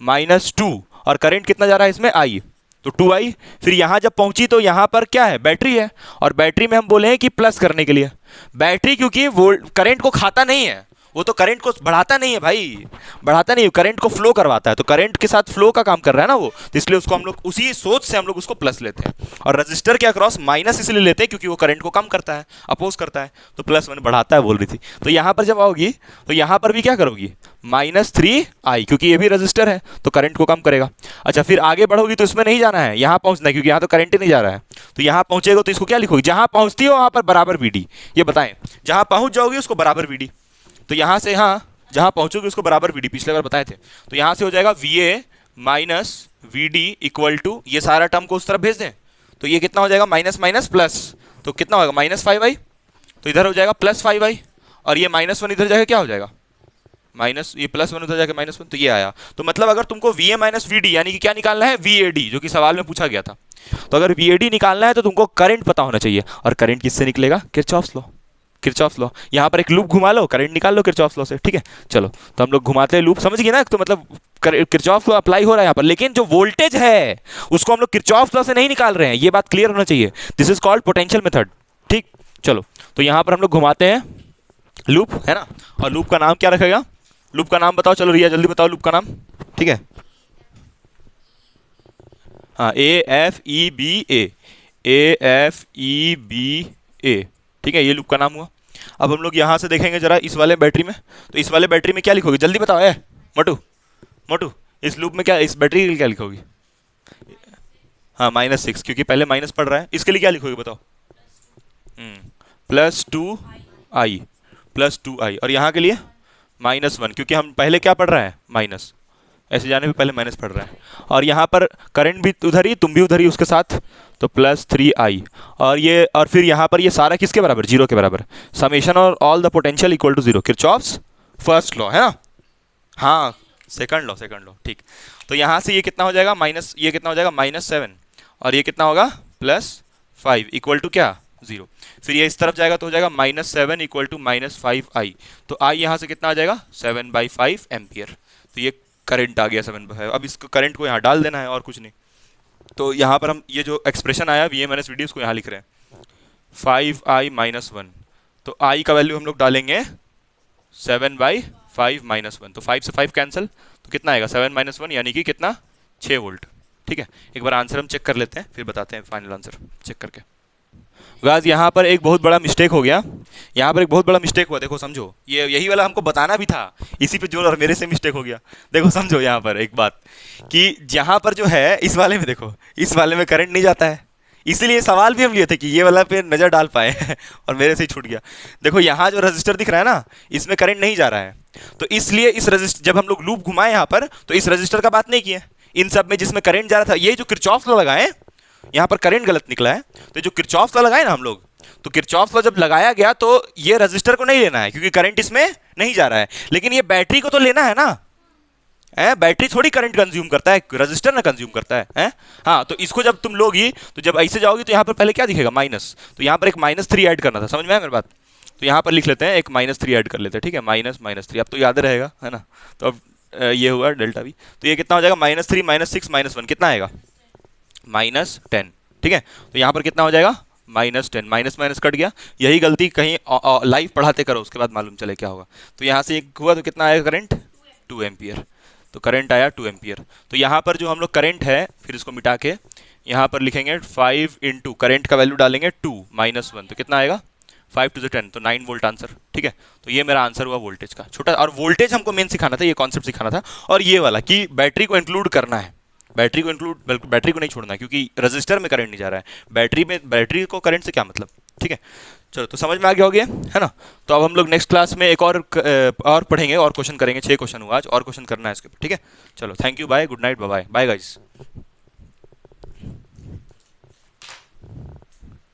-2 और करंट कितना जा रहा है इसमें I, तो 2I। फिर यहां जब पहुंची तो यहां पर क्या है, बैटरी है, और बैटरी में हम बोले हैं कि प्लस करने के लिए। बैटरी क्योंकि वोल्ट करंट को खाता नहीं है, वो तो करंट को बढ़ाता नहीं है भाई, बढ़ाता नहीं है, करंट को फ्लो करवाता है, तो करंट के साथ फ्लो का काम कर रहा है ना वो, तो इसलिए उसको हम लोग उसी सोच से हम लोग उसको प्लस लेते हैं। और रजिस्टर के अक्रॉस माइनस इसलिए लेते हैं क्योंकि वो करंट को कम करता है, अपोज करता है, तो +1 बढ़ाता है बोल रही थी। तो यहां पर जब आओगी तो यहां पर भी क्या करोगी, -3I, क्योंकि ये भी रजिस्टर है तो करंट को कम करेगा। अच्छा, फिर आगे बढ़ोगी तो इसमें नहीं जाना है, यहां पहुंचना है, क्योंकि यहां तो करंट ही नहीं जा रहा है, तो यहां पहुंचेगा तो इसको क्या लिखोगी, जहां पहुंचती हो वहां पर बराबर VD। ये बताएं, जहां पहुंच जाओगी उसको बराबर VD, तो यहां से हाँ जहां पहुंचोगे उसको बराबर VD, पिछले बार बताए थे। तो यहां से हो जाएगा VA minus VD equal to, ये सारा टर्म को उस तरफ भेज दें, तो ये कितना हो जाएगा, माइनस माइनस प्लस, तो कितना होगा -5I, तो इधर हो जाएगा +5I, और ये -1 इधर जाएगा क्या हो जाएगा, माइनस, ये +1 उधर जाके -1, तो ये आया। तो मतलब अगर तुमको VA माइनस VD यानी कि क्या निकालना है, VAD, जो कि सवाल में पूछा गया था, तो अगर VAD निकालना है तो तुमको करंट पता होना चाहिए, और करंट किससे निकलेगा, किरचॉफ्स लॉ, किरचॉफ्स लॉ। यहाँ पर एक लूप घुमा लो, करंट निकाल लो किरचॉफ्स लॉ से, ठीक है। चलो, तो हम लोग घुमाते हैं लूप, समझ गए ना, तो मतलब किरचॉफ्स लॉ अप्लाई हो रहा है यहाँ पर, लेकिन जो वोल्टेज है उसको हम लोग किरचॉफ्स लॉ से नहीं निकाल रहे हैं, ये बात क्लियर होना चाहिए। This is called potential method, ठीक। चलो, तो यहाँ पर हम लोग घुमाते हैं लूप, है ना, और लूप का नाम क्या रखेगा, लूप का नाम बताओ, चलो रिया जल्दी बताओ लूप का नाम, ठीक है। हाँ, AFEBA, AFEBA, ठीक है, ये लूप का नाम हुआ। अब हम लोग यहां से देखेंगे जरा इस वाले बैटरी में, तो इस वाले बैटरी में क्या लिखोगे, जल्दी बताओ है मोटू, मोटू इस लूप में क्या, इस बैटरी के लिए क्या लिखोगी, हाँ -6, क्योंकि पहले माइनस पड़ रहा है, इसके लिए क्या लिखोगे बताओ, +2I, +2I, और यहाँ के लिए -1, क्योंकि हम पहले क्या पढ़ रहा है, माइनस, ऐसे जाने पे पहले माइनस पड़ रहा है, और यहाँ पर करंट भी उधर ही, तुम भी उधर ही उसके साथ, तो +3I, और ये, और फिर यहाँ पर ये सारा किसके बराबर, 0 के बराबर, समेशन और all the potential equal to 0, Kirchhoff's first law, है ना, हाँ सेकंड लॉ, सेकंड लॉ, ठीक। तो यहाँ से ये कितना हो जाएगा, माइनस, ये कितना हो जाएगा, -7, और ये कितना होगा, +5 इक्वल टू क्या, 0। फिर ये इस तरफ जाएगा तो हो जाएगा -7 इक्वल टू -5I, तो I यहाँ से कितना आ जाएगा, 7/5 एम्पियर, तो ये करंट आ गया 7/5। अब इसको करंट को यहाँ डाल देना है और कुछ नहीं, तो यहाँ पर हम ये जो एक्सप्रेशन आया VA माइनस VD उसको यहाँ लिख रहे हैं, 5I - 1, तो I का वैल्यू हम लोग डालेंगे 7/5 -1, तो 5 से 5 कैंसिल, तो कितना आएगा, 7 - 1 यानी कि कितना, 6 वोल्ट, ठीक है। एक बार आंसर हम चेक कर लेते हैं, फिर बताते हैं फाइनल आंसर चेक करके। गाइस यहाँ पर एक बहुत बड़ा मिस्टेक हो गया, यहाँ पर एक बहुत बड़ा मिस्टेक हुआ, देखो समझो, ये यही वाला हमको बताना भी था, इसी पे जोर, और मेरे से मिस्टेक हो गया। देखो समझो यहाँ पर एक बात, कि यहाँ पर जो है इस वाले में, देखो इस वाले में करंट नहीं जाता है, इसीलिए सवाल भी हम लिए थे कि ये वाला पे नज़र डाल पाए और मेरे से ही छूट गया। देखो यहाँ जो रजिस्टर दिख रहा है ना, इसमें करंट नहीं जा रहा है, तो इसलिए इस रजिस्टर, जब हम लोग लूप घुमाए यहाँ पर, तो इस रजिस्टर का बात नहीं किए, इन सब में जिसमें करंट जा रहा था, ये जो किरचॉफ लॉ लगाए, यहाँ पर करंट गलत निकला है, तो जो किरचॉफ लॉ लगाए ना हम लोग, तो किरचॉफ लॉ जब लगाया गया तो ये रजिस्टर को नहीं लेना है क्योंकि करंट इसमें नहीं जा रहा है, लेकिन ये बैटरी को तो लेना है ना, बैटरी थोड़ी करंट कंज्यूम करता है, रजिस्टर ना कंज्यूम करता है, हाँ। तो इसको जब तुम लोगी, तो जब ऐसे जाओगी तो यहाँ पर पहले क्या दिखेगा, माइनस, तो यहाँ पर एक -3 ऐड करना था, समझ में आया मेरी बात, तो यहाँ पर लिख लेते हैं, एक -3 ऐड कर लेते हैं, ठीक है, -3, अब तो याद रहेगा, है ना। तो अब ये हुआ डेल्टा भी, तो ये कितना हो जाएगा, -3 -6 -1 कितना आएगा, -10, ठीक है। तो यहाँ पर कितना हो जाएगा, -10, माइनस माइनस कट गया, यही गलती कहीं लाइव पढ़ाते करो, उसके बाद मालूम चले क्या होगा। तो यहाँ से एक हुआ तो कितना आएगा करंट, 2 एम्पियर, तो करंट आया 2 एम्पियर। तो यहाँ पर जो हम लोग करंट है, फिर इसको मिटा के यहाँ पर लिखेंगे 5 × करंट का वैल्यू डालेंगे 2 -1, तो कितना आएगा, 5 to the 10, तो 9 वोल्ट आंसर, ठीक है। तो ये मेरा आंसर हुआ वोल्टेज का छोटा, और वोल्टेज हमको मेन सिखाना था, ये कॉन्सेप्ट सिखाना था, और ये वाला कि बैटरी को इंक्लूड करना है, बैटरी को नहीं छोड़ना है, क्योंकि रजिस्टर में करंट नहीं जा रहा है, बैटरी को करंट से क्या मतलब, ठीक है। चलो, तो समझ में आ गया हो गया, है ना। तो अब हम लोग नेक्स्ट क्लास में एक और पढ़ेंगे, और क्वेश्चन करेंगे, 6 क्वेश्चन हुआ आज, और क्वेश्चन करना है इसके ऊपर, ठीक है। चलो, thank you, bye, good night, bye bye guys.